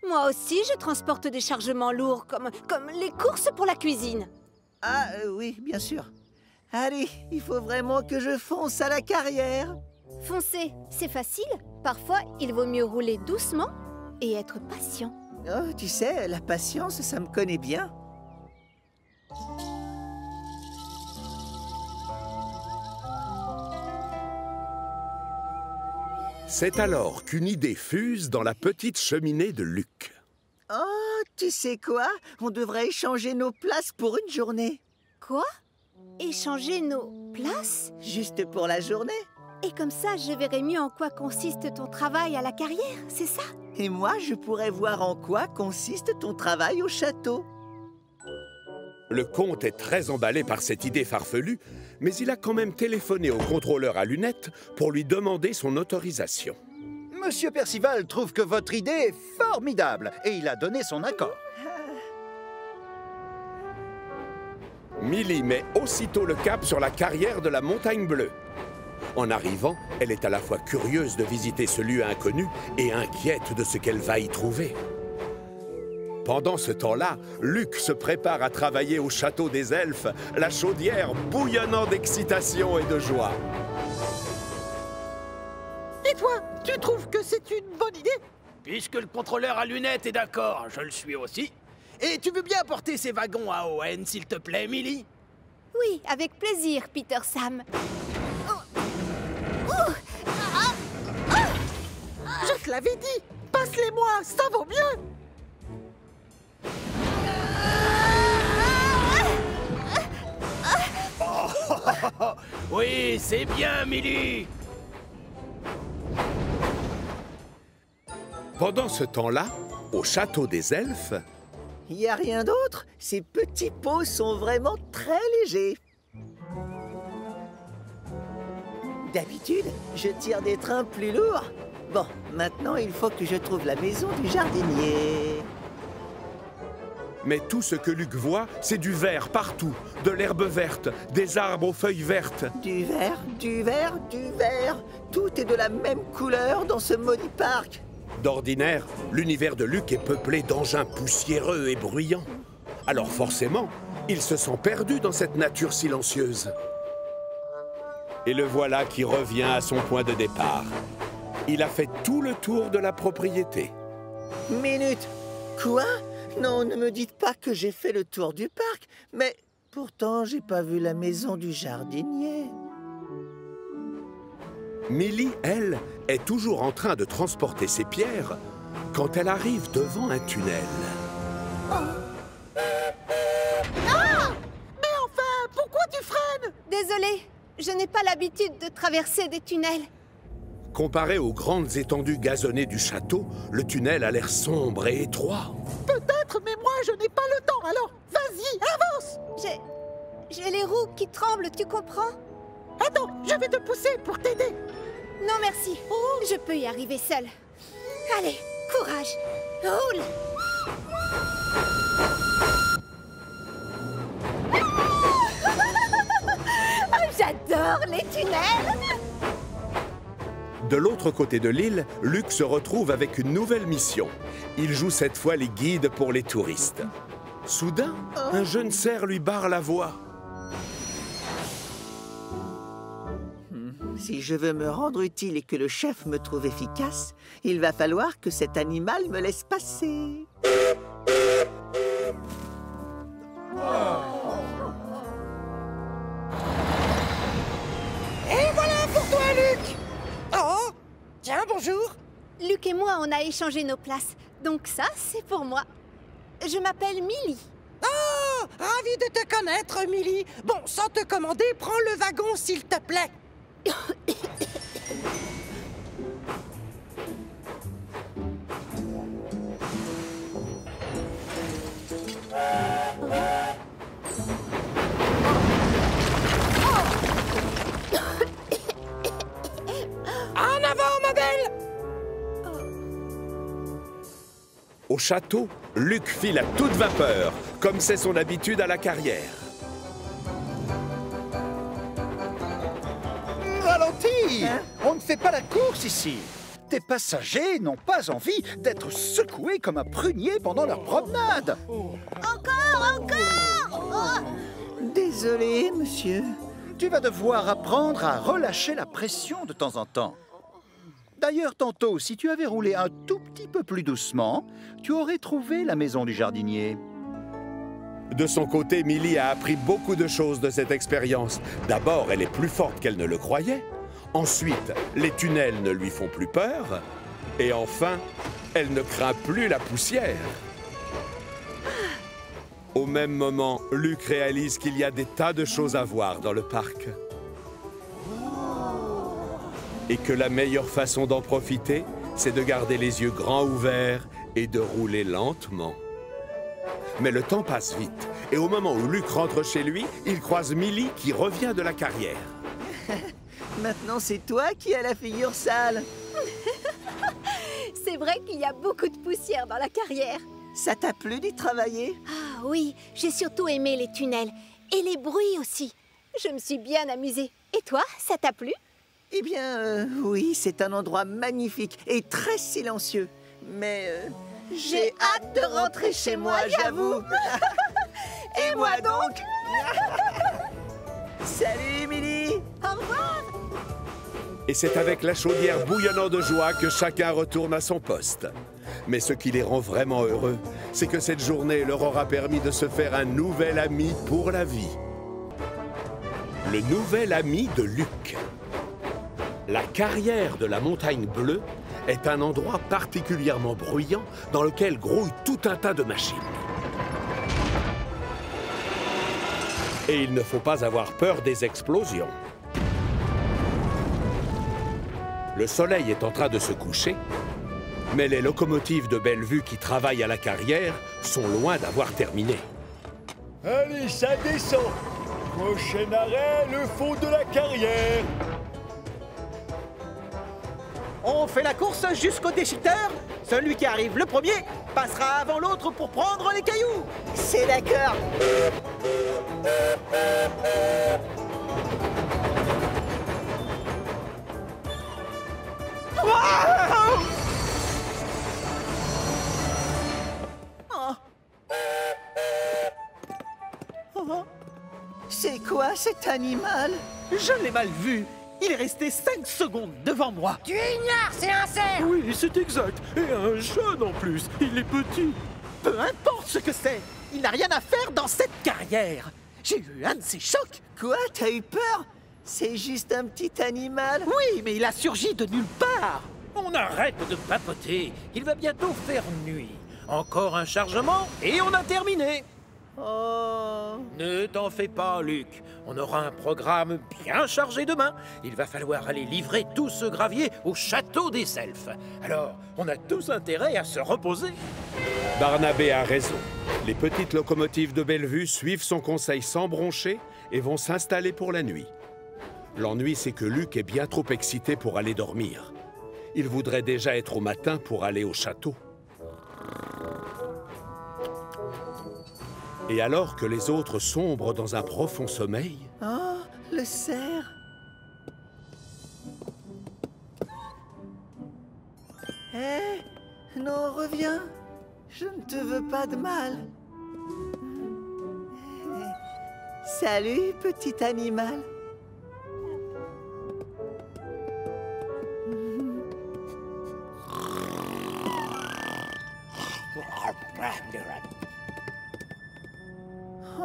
Moi aussi, je transporte des chargements lourds, comme les courses pour la cuisine. Ah oui, bien sûr. Allez, il faut vraiment que je fonce à la carrière. Foncer, c'est facile. Parfois, il vaut mieux rouler doucement et être patient. Oh, tu sais, la patience, ça me connaît bien. C'est alors qu'une idée fuse dans la petite cheminée de Luc. Oh, tu sais quoi? On devrait échanger nos places pour une journée. Quoi? Échanger nos places? Juste pour la journée? Et comme ça, je verrai mieux en quoi consiste ton travail à la carrière, c'est ça? Et moi, je pourrais voir en quoi consiste ton travail au château. Le comte est très emballé par cette idée farfelue, mais il a quand même téléphoné au contrôleur à lunettes pour lui demander son autorisation. Monsieur Percival trouve que votre idée est formidable et il a donné son accord. Millie met aussitôt le cap sur la carrière de la Montagne Bleue. En arrivant, elle est à la fois curieuse de visiter ce lieu inconnu et inquiète de ce qu'elle va y trouver. Pendant ce temps-là, Luc se prépare à travailler au château des elfes, la chaudière bouillonnant d'excitation et de joie. Et toi, tu trouves que c'est une bonne idée? Puisque le contrôleur à lunettes est d'accord, je le suis aussi. Et tu veux bien apporter ces wagons à Owen, s'il te plaît, Millie? Oui, avec plaisir, Peter Sam. Je te l'avais dit! Passe-les-moi, ça vaut mieux! Oui, c'est bien, Millie. Pendant ce temps-là, au château des elfes... Il n'y a rien d'autre. Ces petits pots sont vraiment très légers. D'habitude, je tire des trains plus lourds. Bon, maintenant, il faut que je trouve la maison du jardinier. Mais tout ce que Luc voit, c'est du vert partout, de l'herbe verte, des arbres aux feuilles vertes. Du vert, du vert, du vert. Tout est de la même couleur dans ce maudit parc. D'ordinaire, l'univers de Luc est peuplé d'engins poussiéreux et bruyants. Alors forcément, il se sent perdu dans cette nature silencieuse. Et le voilà qui revient à son point de départ. Il a fait tout le tour de la propriété. Minute. Quoi? Non, ne me dites pas que j'ai fait le tour du parc. Mais pourtant, j'ai pas vu la maison du jardinier. Millie, elle, est toujours en train de transporter ses pierres quand elle arrive devant un tunnel. Oh. Ah! Mais enfin, pourquoi tu freines? Désolée, je n'ai pas l'habitude de traverser des tunnels. Comparé aux grandes étendues gazonnées du château, le tunnel a l'air sombre et étroit. Peut-être, mais moi, je n'ai pas le temps, alors vas-y, avance! J'ai les roues qui tremblent, tu comprends? Attends, je vais te pousser pour t'aider. Non, merci. Je peux y arriver seule. Allez, courage. Roule. J'adore les tunnels. De l'autre côté de l'île, Luc se retrouve avec une nouvelle mission. Il joue cette fois les guides pour les touristes. Soudain, un jeune cerf lui barre la voie. Si je veux me rendre utile et que le chef me trouve efficace, il va falloir que cet animal me laisse passer. Et voilà pour toi, Luc! Oh! Tiens, bonjour! Luc et moi, on a échangé nos places. Donc ça, c'est pour moi. Je m'appelle Millie. Oh! Ravi de te connaître, Millie. Bon, sans te commander, prends le wagon, s'il te plaît. En avant, ma belle! Au château, Luc file à toute vapeur, comme c'est son habitude à la carrière. Ralentis! On ne fait pas la course ici. Tes passagers n'ont pas envie d'être secoués comme un prunier pendant leur promenade. Encore! Désolé, monsieur. Tu vas devoir apprendre à relâcher la pression de temps en temps. D'ailleurs, tantôt, si tu avais roulé un tout petit peu plus doucement, tu aurais trouvé la maison du jardinier. De son côté, Millie a appris beaucoup de choses de cette expérience. D'abord, elle est plus forte qu'elle ne le croyait. Ensuite, les tunnels ne lui font plus peur. Et enfin, elle ne craint plus la poussière. Au même moment, Luc réalise qu'il y a des tas de choses à voir dans le parc. Et que la meilleure façon d'en profiter, c'est de garder les yeux grands ouverts et de rouler lentement. Mais le temps passe vite, et au moment où Luc rentre chez lui, il croise Millie qui revient de la carrière. Maintenant, c'est toi qui as la figure sale. C'est vrai qu'il y a beaucoup de poussière dans la carrière. Ça t'a plu d'y travailler? Ah oui, j'ai surtout aimé les tunnels. Et les bruits aussi. Je me suis bien amusée. Et toi, ça t'a plu? Eh bien, oui, c'est un endroit magnifique et très silencieux. Mais j'ai hâte de rentrer chez moi, j'avoue. Et moi donc? Salut, Émilie. Au revoir. Et c'est avec la chaudière bouillonnant de joie que chacun retourne à son poste. Mais ce qui les rend vraiment heureux, c'est que cette journée leur aura permis de se faire un nouvel ami pour la vie. Le nouvel ami de Luc. La carrière de la Montagne Bleue est un endroit particulièrement bruyant dans lequel grouille tout un tas de machines. Et il ne faut pas avoir peur des explosions. Le soleil est en train de se coucher, mais les locomotives de Bellevue qui travaillent à la carrière sont loin d'avoir terminé. Allez, ça descend. Prochain arrêt, le fond de la carrière. On fait la course jusqu'au déchiqueteur. Celui qui arrive le premier passera avant l'autre pour prendre les cailloux. C'est d'accord. C'est quoi cet animal? Je l'ai mal vu. Il est resté 5 secondes devant moi. Tu ignores, c'est un cerf! Oui, c'est exact. Et un jeune en plus. Il est petit. Peu importe ce que c'est, il n'a rien à faire dans cette carrière. J'ai eu un de ces chocs. Quoi? T'as eu peur? C'est juste un petit animal? Oui, mais il a surgi de nulle part. On arrête de papoter. Il va bientôt faire nuit. Encore un chargement et on a terminé. Oh... Ne t'en fais pas, Luc. On aura un programme bien chargé demain. Il va falloir aller livrer tout ce gravier au château des elfes. Alors, on a tous intérêt à se reposer. Barnabé a raison. Les petites locomotives de Bellevue suivent son conseil sans broncher et vont s'installer pour la nuit. L'ennui, c'est que Luc est bien trop excité pour aller dormir. Il voudrait déjà être au matin pour aller au château. Et alors que les autres sombrent dans un profond sommeil... Oh, le cerf! Hé, non, reviens. Je ne te veux pas de mal. Salut, petit animal.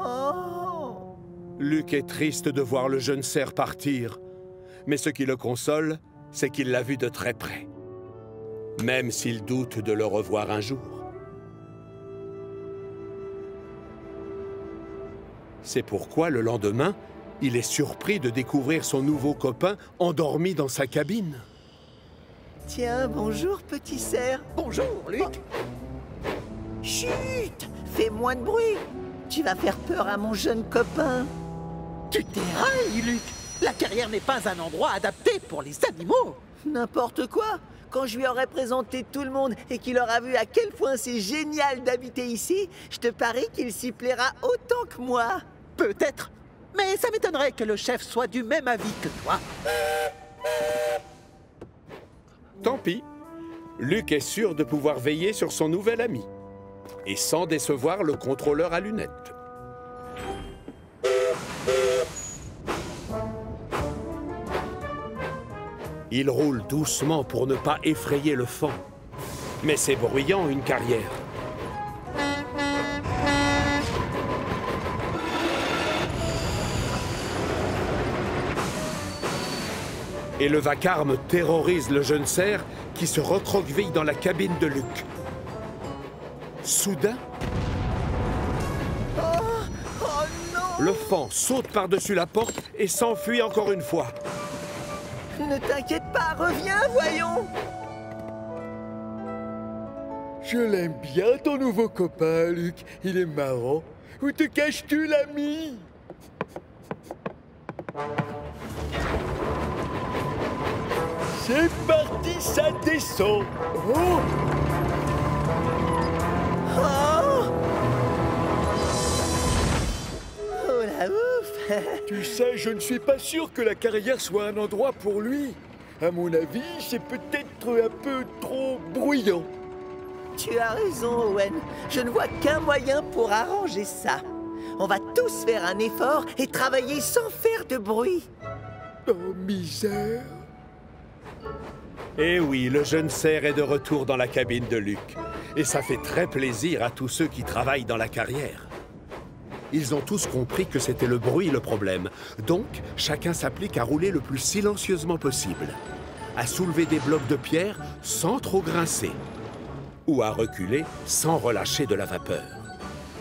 Oh! Luc est triste de voir le jeune cerf partir. Mais ce qui le console, c'est qu'il l'a vu de très près. Même s'il doute de le revoir un jour. C'est pourquoi, le lendemain, Il est surpris de découvrir son nouveau copain endormi dans sa cabine. Tiens, bonjour, petit cerf. Bonjour, Luc. Chut! Fais moins de bruit. Tu vas faire peur à mon jeune copain. Tu dérailles, Luc. La carrière n'est pas un endroit adapté pour les animaux. N'importe quoi. Quand je lui aurai présenté tout le monde et qu'il aura vu à quel point c'est génial d'habiter ici, je te parie qu'il s'y plaira autant que moi. Peut-être. Mais ça m'étonnerait que le chef soit du même avis que toi. Tant pis. Luc est sûr de pouvoir veiller sur son nouvel ami. Et sans décevoir le contrôleur à lunettes. Il roule doucement pour ne pas effrayer le fan. Mais c'est bruyant, une carrière. Et le vacarme terrorise le jeune cerf qui se recroqueville dans la cabine de Luc. Soudain, Oh non! le fan saute par-dessus la porte et s'enfuit encore une fois. Ne t'inquiète pas, reviens, voyons! Je l'aime bien, ton nouveau copain, Luc. Il est marrant. Où te caches-tu, l'ami? C'est parti, ça descend. Oh! Oh! Oh la ouf! Tu sais, je ne suis pas sûr que la carrière soit un endroit pour lui. À mon avis, c'est peut-être un peu trop bruyant. Tu as raison, Owen. Je ne vois qu'un moyen pour arranger ça. On va tous faire un effort et travailler sans faire de bruit. Oh, misère. Eh oui, le jeune cerf est de retour dans la cabine de Luc. Et ça fait très plaisir à tous ceux qui travaillent dans la carrière. Ils ont tous compris que c'était le bruit le problème. Donc, chacun s'applique à rouler le plus silencieusement possible. À soulever des blocs de pierre sans trop grincer. Ou à reculer sans relâcher de la vapeur.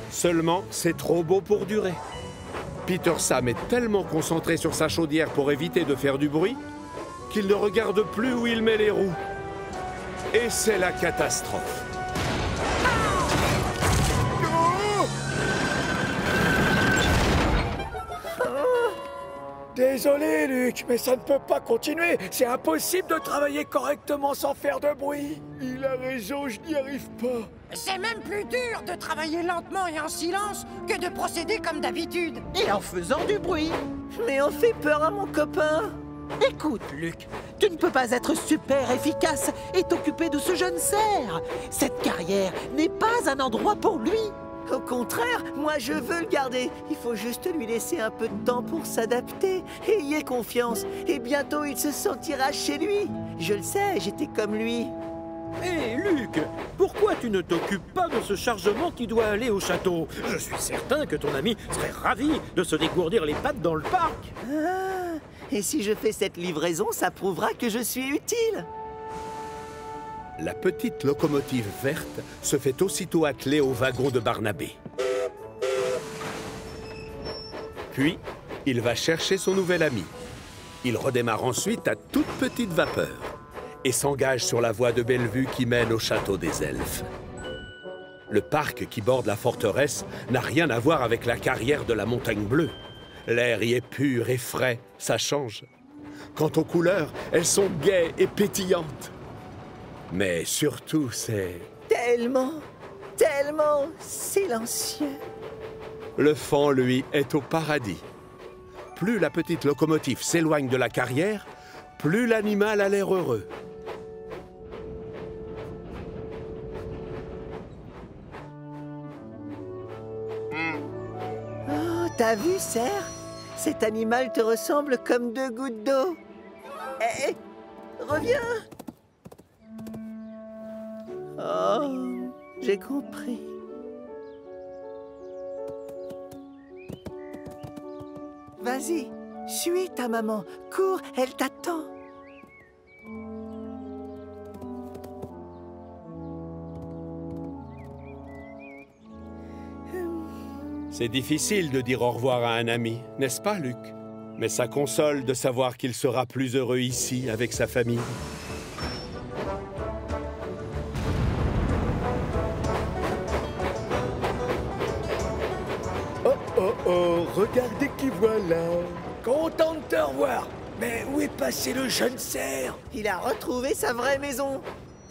Seulement, c'est trop beau pour durer. Peter Sam est tellement concentré sur sa chaudière pour éviter de faire du bruit qu'il ne regarde plus où il met les roues. Et c'est la catastrophe. Désolé, Luc, mais ça ne peut pas continuer. C'est impossible de travailler correctement sans faire de bruit. Il a raison, je n'y arrive pas. C'est même plus dur de travailler lentement et en silence que de procéder comme d'habitude. Et en faisant du bruit. Mais on fait peur à mon copain. Écoute, Luc, tu ne peux pas être super efficace et t'occuper de ce jeune cerf. Cette carrière n'est pas un endroit pour lui. Au contraire, moi je veux le garder. Il faut juste lui laisser un peu de temps pour s'adapter. Ayez confiance, et bientôt il se sentira chez lui. Je le sais, j'étais comme lui. Hé, Luc, pourquoi tu ne t'occupes pas de ce chargement qui doit aller au château? Je suis certain que ton ami serait ravi de se dégourdir les pattes dans le parc. Ah, et si je fais cette livraison, ça prouvera que je suis utile. La petite locomotive verte se fait aussitôt atteler au wagon de Barnabé. Puis, il va chercher son nouvel ami. Il redémarre ensuite à toute petite vapeur et s'engage sur la voie de Bellevue qui mène au château des elfes. Le parc qui borde la forteresse n'a rien à voir avec la carrière de la Montagne Bleue. L'air y est pur et frais, ça change. Quant aux couleurs, elles sont gaies et pétillantes. Mais surtout, c'est... tellement silencieux. Le fan, lui, est au paradis. Plus la petite locomotive s'éloigne de la carrière, plus l'animal a l'air heureux. Oh, t'as vu, cerf? Cet animal te ressemble comme 2 gouttes d'eau. Hé, reviens! Oh, j'ai compris. Vas-y, suis ta maman. Cours, elle t'attend. C'est difficile de dire au revoir à un ami, n'est-ce pas, Luc? Mais ça console de savoir qu'il sera plus heureux ici avec sa famille. Oh, oh, oh, regardez qui voilà. Content de te revoir. Mais où est passé le jeune cerf? Il a retrouvé sa vraie maison.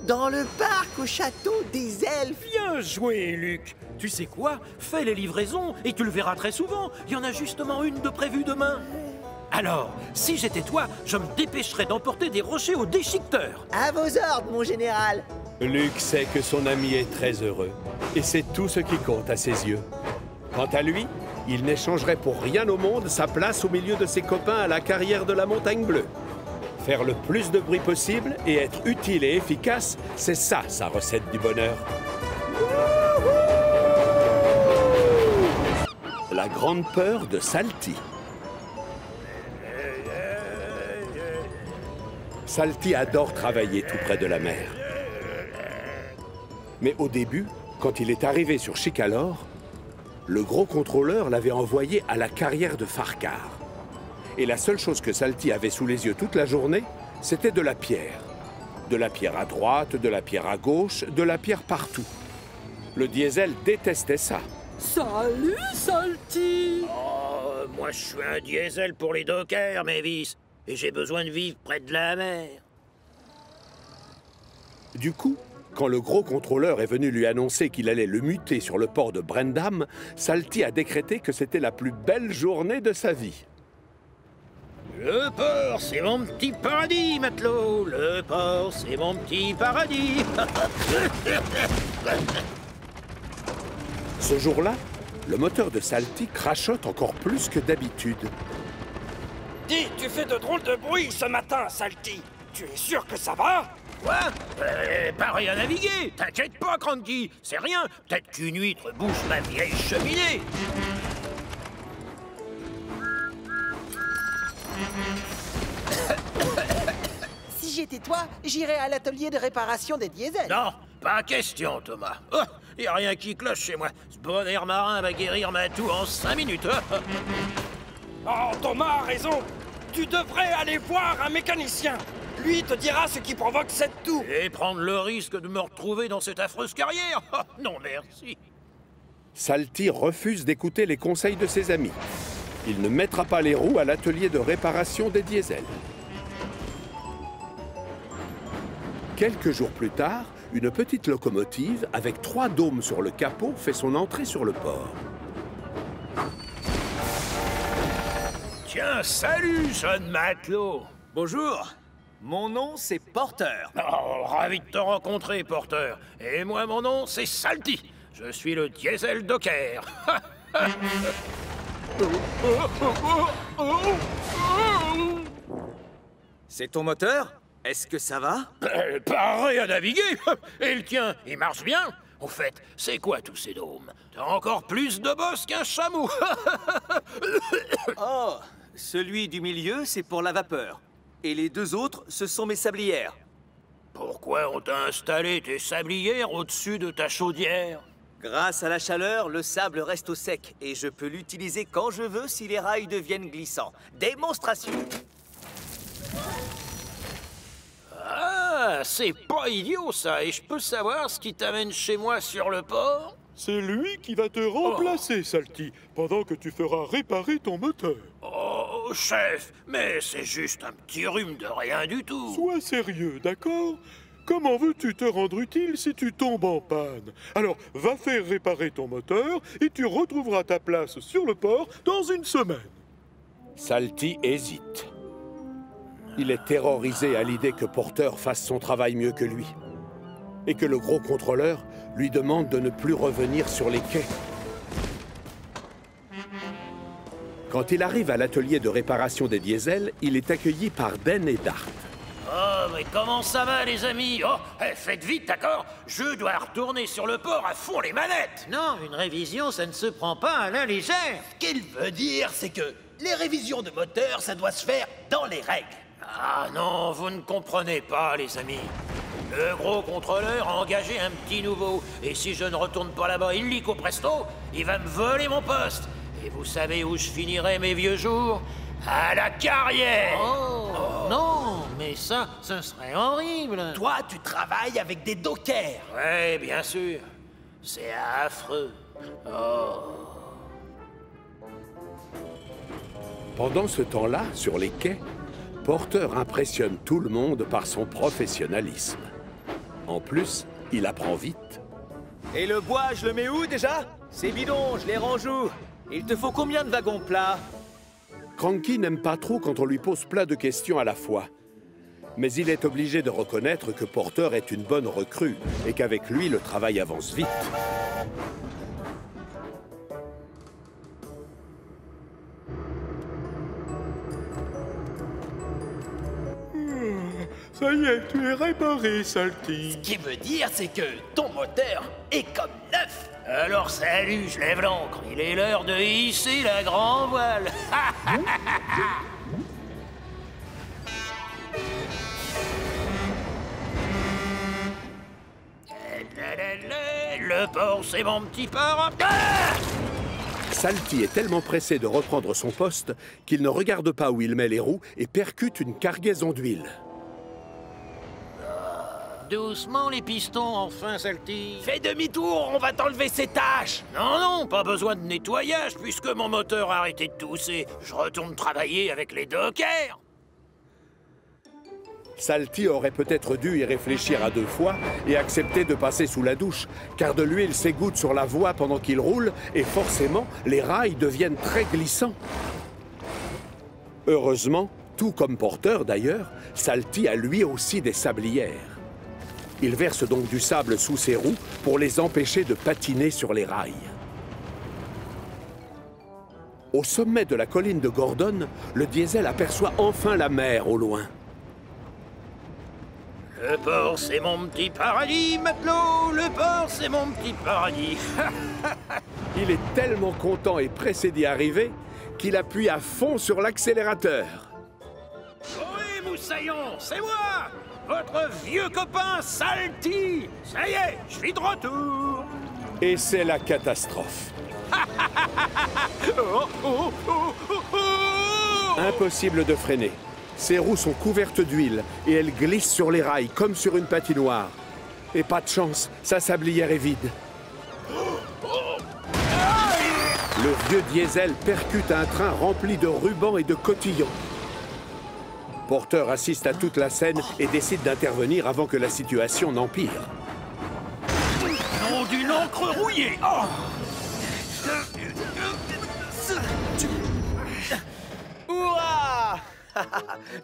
Dans le parc au château des elfes. Bien joué, Luc. Tu sais quoi? Fais les livraisons et tu le verras très souvent. Il y en a justement une de prévue demain. Alors, si j'étais toi, je me dépêcherais d'emporter des rochers au déchiqueteur. À vos ordres, mon général. Luc sait que son ami est très heureux. Et c'est tout ce qui compte à ses yeux. Quant à lui, il n'échangerait pour rien au monde sa place au milieu de ses copains à la carrière de la Montagne Bleue. Faire le plus de bruit possible et être utile et efficace, c'est ça, sa recette du bonheur. La grande peur de Salty. Salty adore travailler tout près de la mer. Mais au début, quand il est arrivé sur Chicalor, le gros contrôleur l'avait envoyé à la carrière de Farcar. Et la seule chose que Salty avait sous les yeux toute la journée, c'était de la pierre. De la pierre à droite, de la pierre à gauche, de la pierre partout. Le diesel détestait ça. Salut, Salty! Oh, moi je suis un diesel pour les dockers, Mavis. Et j'ai besoin de vivre près de la mer. Du coup, quand le gros contrôleur est venu lui annoncer qu'il allait le muter sur le port de Brendam, Salty a décrété que c'était la plus belle journée de sa vie. Le port, c'est mon petit paradis, matelot. Le port, c'est mon petit paradis. Ce jour-là, le moteur de Salty crachote encore plus que d'habitude. Dis, tu fais de drôles de bruit ce matin, Salty. Tu es sûr que ça va? Quoi? Pareil à naviguer. T'inquiète pas, Cranky. C'est rien. Peut-être qu'une huître bouge ma vieille cheminée. Si j'étais toi, j'irais à l'atelier de réparation des diesels. Non, pas question, Thomas. Oh, y a rien qui cloche chez moi. Ce bon air marin va guérir ma toux en 5 minutes. Oh, Thomas a raison. Tu devrais aller voir un mécanicien. Lui te dira ce qui provoque cette toux. Et prendre le risque de me retrouver dans cette affreuse carrière? Oh, non, merci. Salty refuse d'écouter les conseils de ses amis. Il ne mettra pas les roues à l'atelier de réparation des diesels. Quelques jours plus tard, une petite locomotive avec 3 dômes sur le capot fait son entrée sur le port. Tiens, salut, jeune matelot. Bonjour, mon nom c'est Porter. Oh, ravi de te rencontrer, Porter. Et moi, mon nom, c'est Salty. Je suis le diesel docker. C'est ton moteur? Est-ce que ça va? Pareil à naviguer. Et le tien, il marche bien? Au fait, c'est quoi tous ces dômes? T'as encore plus de bosse qu'un chameau. Oh, celui du milieu, c'est pour la vapeur. Et les 2 autres, ce sont mes sablières. Pourquoi on t'a installé tes sablières au-dessus de ta chaudière? Grâce à la chaleur, le sable reste au sec et je peux l'utiliser quand je veux si les rails deviennent glissants. Démonstration. Ah, c'est pas idiot ça. Et je peux savoir ce qui t'amène chez moi sur le port? C'est lui qui va te remplacer, Salty, pendant que tu feras réparer ton moteur. Oh, chef, mais c'est juste un petit rhume de rien du tout. Sois sérieux, d'accord? Comment veux-tu te rendre utile si tu tombes en panne? Alors, va faire réparer ton moteur et tu retrouveras ta place sur le port dans une semaine. Salty hésite. Il est terrorisé à l'idée que Porter fasse son travail mieux que lui. Et que le gros contrôleur lui demande de ne plus revenir sur les quais. Quand il arrive à l'atelier de réparation des diesels, il est accueilli par Den et Dart. Oh, mais comment ça va, les amis? Oh, faites vite, d'accord? Je dois retourner sur le port à fond les manettes. Non, une révision, ça ne se prend pas à la légère. Ce qu'il veut dire, c'est que les révisions de moteur, ça doit se faire dans les règles. Ah non, vous ne comprenez pas, les amis. Le gros contrôleur a engagé un petit nouveau. Et si je ne retourne pas là-bas illico presto, il va me voler mon poste. Et vous savez où je finirai mes vieux jours? À la carrière! Oh, non, mais ça serait horrible. Toi, tu travailles avec des dockers. Ouais, bien sûr. C'est affreux. Oh. Pendant ce temps-là, sur les quais, Porter impressionne tout le monde par son professionnalisme. En plus, il apprend vite. Et le bois, je le mets où déjà? C'est bidon, je les range où? Il te faut combien de wagons plats? Cranky n'aime pas trop quand on lui pose plein de questions à la fois. Mais il est obligé de reconnaître que Porter est une bonne recrue et qu'avec lui, le travail avance vite. Ça y est, tu es réparé, Salty. Ce qui veut dire, c'est que ton moteur est comme neuf. Alors salut, je lève l'ancre. Il est l'heure de hisser la grand voile. Le port, c'est mon petit port. Salty est tellement pressé de reprendre son poste qu'il ne regarde pas où il met les roues et percute une cargaison d'huile. Doucement les pistons, enfin, Salty. Fais demi-tour, on va t'enlever ces tâches. Non, non, pas besoin de nettoyage puisque mon moteur a arrêté de tousser. Je retourne travailler avec les dockers. Salty aurait peut-être dû y réfléchir à 2 fois et accepter de passer sous la douche, car de l'huile s'égoutte sur la voie pendant qu'il roule et forcément, les rails deviennent très glissants. Heureusement, tout comme Porter d'ailleurs, Salty a lui aussi des sablières. Il verse donc du sable sous ses roues pour les empêcher de patiner sur les rails. Au sommet de la colline de Gordon, le diesel aperçoit enfin la mer au loin. Le port, c'est mon petit paradis, matelot. Le port, c'est mon petit paradis. Il est tellement content et pressé d'y arriver qu'il appuie à fond sur l'accélérateur. Oui, moussaillon, c'est moi, votre vieux copain Salty. Ça y est, je suis de retour. Et c'est la catastrophe. Impossible de freiner. Ses roues sont couvertes d'huile et elles glissent sur les rails comme sur une patinoire. Et pas de chance, sa sablière est vide. Le vieux diesel percute un train rempli de rubans et de cotillons. Porter assiste à toute la scène et décide d'intervenir avant que la situation n'empire. Nom d'une encre rouillée. Oh. Ouah!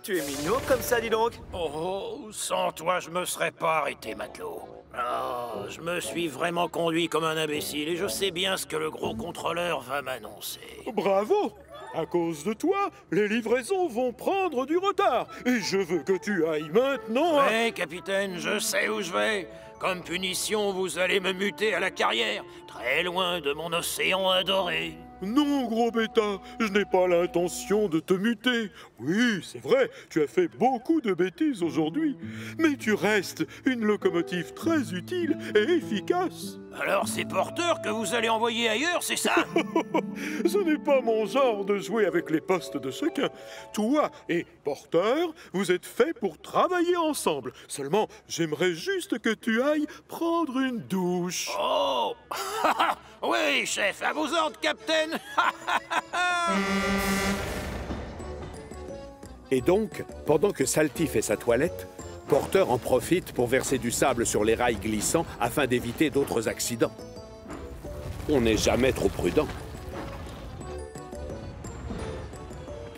Tu es mignon comme ça, dis donc. Oh, sans toi, je me serais pas arrêté, matelot. Oh, je me suis vraiment conduit comme un imbécile et je sais bien ce que le gros contrôleur va m'annoncer. Bravo! À cause de toi, les livraisons vont prendre du retard. Et je veux que tu ailles maintenant à... Oui, capitaine, je sais où je vais. Comme punition, vous allez me muter à la carrière, très loin de mon océan adoré. Non, gros bêta, je n'ai pas l'intention de te muter. Oui, c'est vrai, tu as fait beaucoup de bêtises aujourd'hui. Mais tu restes une locomotive très utile et efficace. Alors c'est Porter que vous allez envoyer ailleurs, c'est ça? Ce n'est pas mon genre de jouer avec les postes de chacun. Toi et Porter, vous êtes faits pour travailler ensemble. Seulement, j'aimerais juste que tu ailles prendre une douche. Oh! Oui, chef, à vos ordres, capitaine. Et donc, pendant que Salty fait sa toilette, Porter en profite pour verser du sable sur les rails glissants afin d'éviter d'autres accidents. On n'est jamais trop prudent.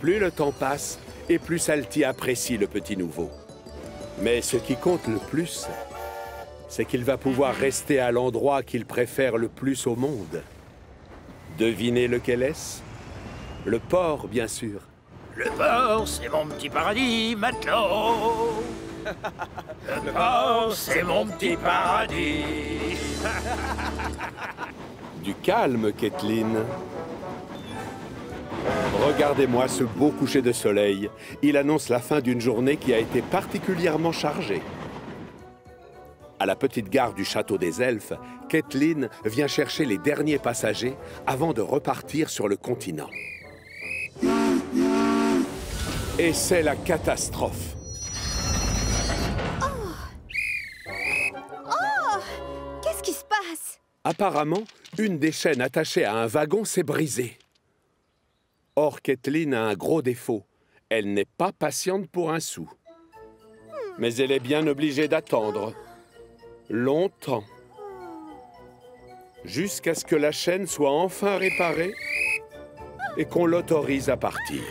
Plus le temps passe, et plus Salty apprécie le petit nouveau. Mais ce qui compte le plus, c'est qu'il va pouvoir rester à l'endroit qu'il préfère le plus au monde. Devinez lequel est-ce? Le port, bien sûr. Le port, c'est mon petit paradis, matelot. Le port, c'est mon petit paradis. Du calme, Kathleen. Regardez-moi ce beau coucher de soleil. Il annonce la fin d'une journée qui a été particulièrement chargée. À la petite gare du Château des Elfes, Kathleen vient chercher les derniers passagers avant de repartir sur le continent. Et c'est la catastrophe. Oh! Qu'est-ce qui se passe? Apparemment, une des chaînes attachées à un wagon s'est brisée. Or, Kathleen a un gros défaut. Elle n'est pas patiente pour un sou. Mais elle est bien obligée d'attendre. Longtemps. Jusqu'à ce que la chaîne soit enfin réparée et qu'on l'autorise à partir.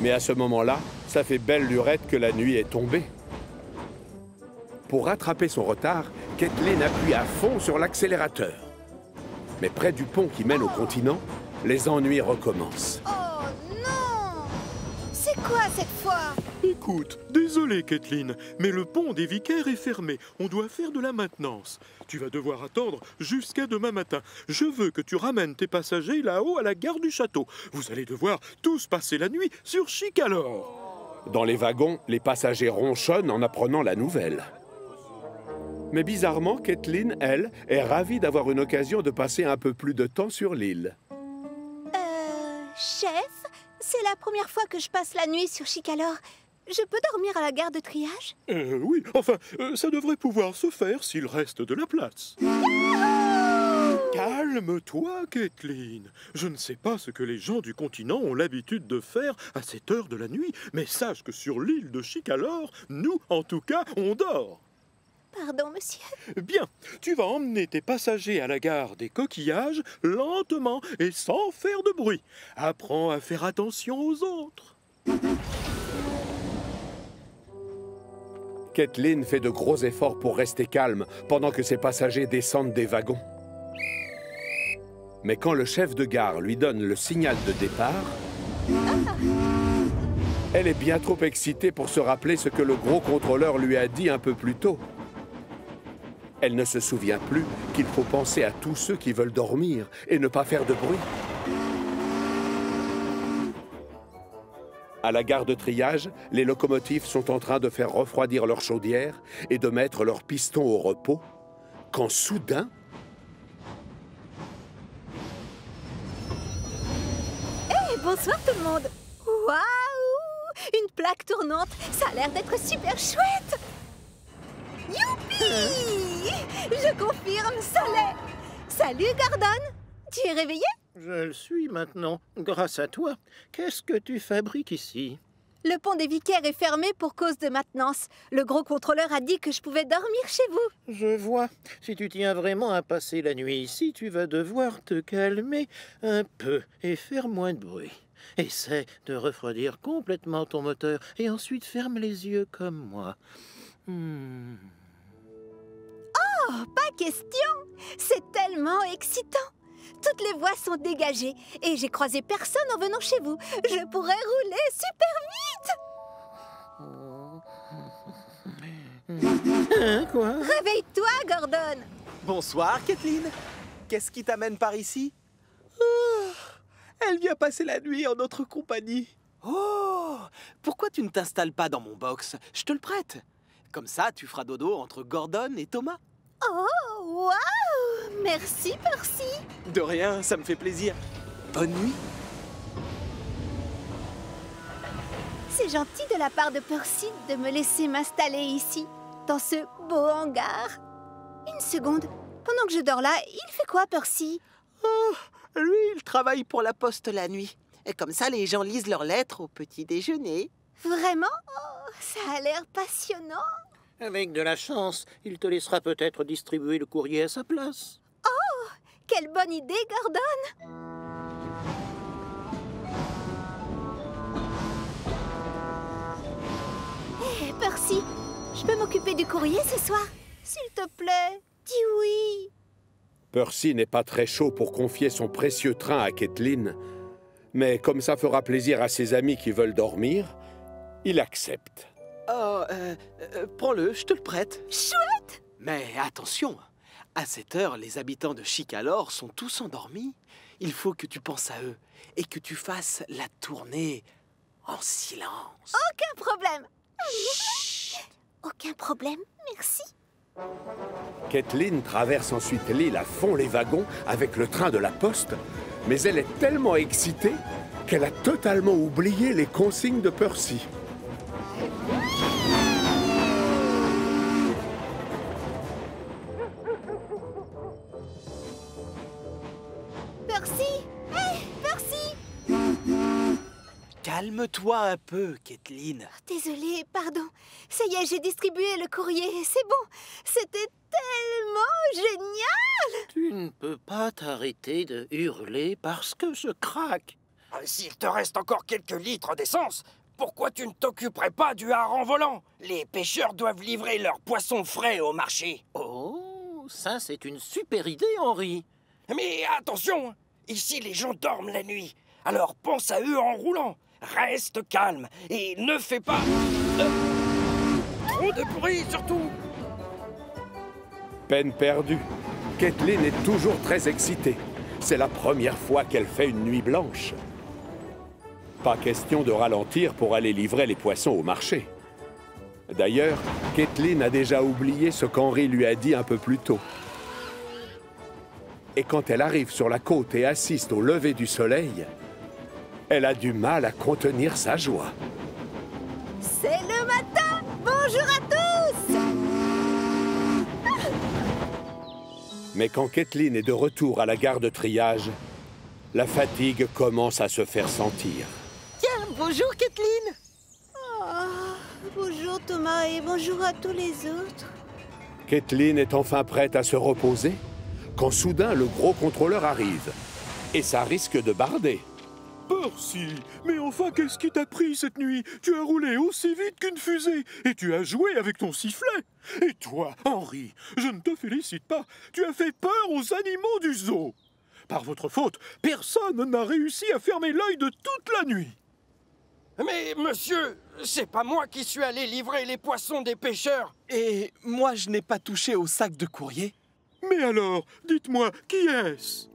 Mais à ce moment-là, ça fait belle lurette que la nuit est tombée. Pour rattraper son retard, Kathleen appuie à fond sur l'accélérateur. Mais près du pont qui mène au continent, les ennuis recommencent. Oh non! C'est quoi cette fois? Écoute, désolé Kathleen, mais le pont des Vicaires est fermé. On doit faire de la maintenance. Tu vas devoir attendre jusqu'à demain matin. Je veux que tu ramènes tes passagers là-haut à la gare du château. Vous allez devoir tous passer la nuit sur Chicalor. Dans les wagons, les passagers ronchonnent en apprenant la nouvelle. Mais bizarrement, Kathleen, elle, est ravie d'avoir une occasion de passer un peu plus de temps sur l'île. Chef, c'est la première fois que je passe la nuit sur Chicalor. Je peux dormir à la gare de triage? Oui, enfin, ça devrait pouvoir se faire s'il reste de la place. Calme-toi, Kathleen. Je ne sais pas ce que les gens du continent ont l'habitude de faire à cette heure de la nuit, mais sache que sur l'île de Chicalor, nous, en tout cas, on dort. Pardon, monsieur. Bien, tu vas emmener tes passagers à la gare des Coquillages lentement et sans faire de bruit. Apprends à faire attention aux autres. Kathleen fait de gros efforts pour rester calme pendant que ses passagers descendent des wagons. Mais quand le chef de gare lui donne le signal de départ, elle est bien trop excitée pour se rappeler ce que le gros contrôleur lui a dit un peu plus tôt. Elle ne se souvient plus qu'il faut penser à tous ceux qui veulent dormir et ne pas faire de bruit. À la gare de triage, les locomotives sont en train de faire refroidir leurs chaudières et de mettre leurs pistons au repos, quand soudain... Hey, bonsoir tout le monde! Waouh! Une plaque tournante, ça a l'air d'être super chouette! Youpi! Je confirme, ça l'est! Salut, Gordon! Tu es réveillé? Je le suis maintenant, grâce à toi. Qu'est-ce que tu fabriques ici? Le pont des Vicaires est fermé pour cause de maintenance. Le gros contrôleur a dit que je pouvais dormir chez vous. Je vois. Si tu tiens vraiment à passer la nuit ici, tu vas devoir te calmer un peu et faire moins de bruit. Essaie de refroidir complètement ton moteur et ensuite ferme les yeux comme moi. Oh, pas question! C'est tellement excitant! Toutes les voies sont dégagées et j'ai croisé personne en venant chez vous. Je pourrais rouler super vite! Quoi? Réveille-toi, Gordon! Bonsoir, Kathleen. Qu'est-ce qui t'amène par ici? Oh, elle vient passer la nuit en notre compagnie. Oh, pourquoi tu ne t'installes pas dans mon box? Je te le prête. Comme ça, tu feras dodo entre Gordon et Thomas. Oh, waouh! Merci, Percy! De rien, ça me fait plaisir. Bonne nuit. C'est gentil de la part de Percy de me laisser m'installer ici, dans ce beau hangar. Une seconde, pendant que je dors là, il fait quoi, Percy? Oh, lui, il travaille pour la poste la nuit. Et comme ça, les gens lisent leurs lettres au petit déjeuner. Vraiment? Oh, ça a l'air passionnant. Avec de la chance, il te laissera peut-être distribuer le courrier à sa place. Oh, quelle bonne idée, Gordon! Hé, Percy, je peux m'occuper du courrier ce soir? S'il te plaît, dis oui. Percy n'est pas très chaud pour confier son précieux train à Kathleen, mais comme ça fera plaisir à ses amis qui veulent dormir, il accepte. Oh, prends-le, je te le prête. Chouette! Mais attention, à cette heure, les habitants de Chicalor sont tous endormis. Il faut que tu penses à eux et que tu fasses la tournée en silence. Aucun problème. Aucun problème, merci. Kathleen traverse ensuite l'île à fond les wagons avec le train de la poste, mais elle est tellement excitée qu'elle a totalement oublié les consignes de Percy. Percy! Hé, Percy! Calme-toi un peu, Kathleen. Désolée, pardon. Ça y est, j'ai distribué le courrier. C'est bon. C'était tellement génial! Tu ne peux pas t'arrêter de hurler parce que je craque. S'il te reste encore quelques litres d'essence, pourquoi tu ne t'occuperais pas du hareng volant? Les pêcheurs doivent livrer leurs poissons frais au marché. Oh, ça c'est une super idée, Henri. Mais attention, ici les gens dorment la nuit. Alors pense à eux en roulant. Reste calme et ne fais pas trop de bruit surtout. Peine perdue. Kathleen est toujours très excitée. C'est la première fois qu'elle fait une nuit blanche. Pas question de ralentir pour aller livrer les poissons au marché. D'ailleurs, Kathleen a déjà oublié ce qu'Henri lui a dit un peu plus tôt. Et quand elle arrive sur la côte et assiste au lever du soleil, elle a du mal à contenir sa joie. C'est le matin! Bonjour à tous! Mais quand Kathleen est de retour à la gare de triage, la fatigue commence à se faire sentir. Tiens, bonjour Kathleen! Oh, bonjour Thomas et bonjour à tous les autres. Kathleen est enfin prête à se reposer quand soudain le gros contrôleur arrive. Et ça risque de barder. Percy, mais enfin, qu'est-ce qui t'a pris cette nuit? Tu as roulé aussi vite qu'une fusée et tu as joué avec ton sifflet. Et toi, Henri, je ne te félicite pas. Tu as fait peur aux animaux du zoo. Par votre faute, personne n'a réussi à fermer l'œil de toute la nuit. Mais monsieur, c'est pas moi qui suis allé livrer les poissons des pêcheurs. Et moi, je n'ai pas touché au sac de courrier. Mais alors, dites-moi, qui est-ce?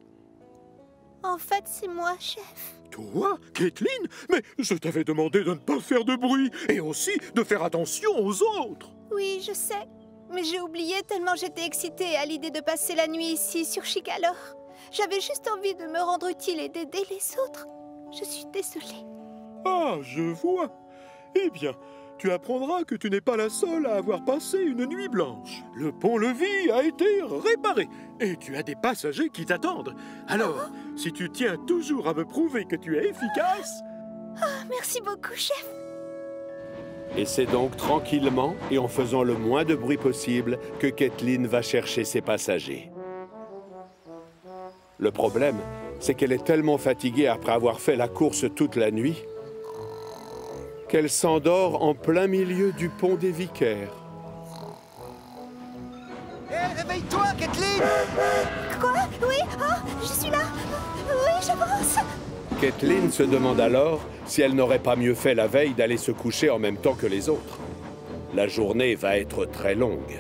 En fait, c'est moi, chef. Toi, Kathleen? Mais je t'avais demandé de ne pas faire de bruit et aussi de faire attention aux autres. Oui, je sais. Mais j'ai oublié tellement j'étais excitée à l'idée de passer la nuit ici sur Chicalor. J'avais juste envie de me rendre utile et d'aider les autres. Je suis désolée. Ah, je vois. Eh bien, tu apprendras que tu n'es pas la seule à avoir passé une nuit blanche. Le pont-levis a été réparé et tu as des passagers qui t'attendent. Alors, si tu tiens toujours à me prouver que tu es efficace... Oh, merci beaucoup, chef. Et c'est donc tranquillement et en faisant le moins de bruit possible que Kathleen va chercher ses passagers. Le problème, c'est qu'elle est tellement fatiguée après avoir fait la course toute la nuit qu'elle s'endort en plein milieu du pont des Vicaires. Hé, réveille-toi, Kathleen! Quoi? Oui? Oh, je suis là. Oui, j'avance. Kathleen se demande alors si elle n'aurait pas mieux fait la veille d'aller se coucher en même temps que les autres. La journée va être très longue.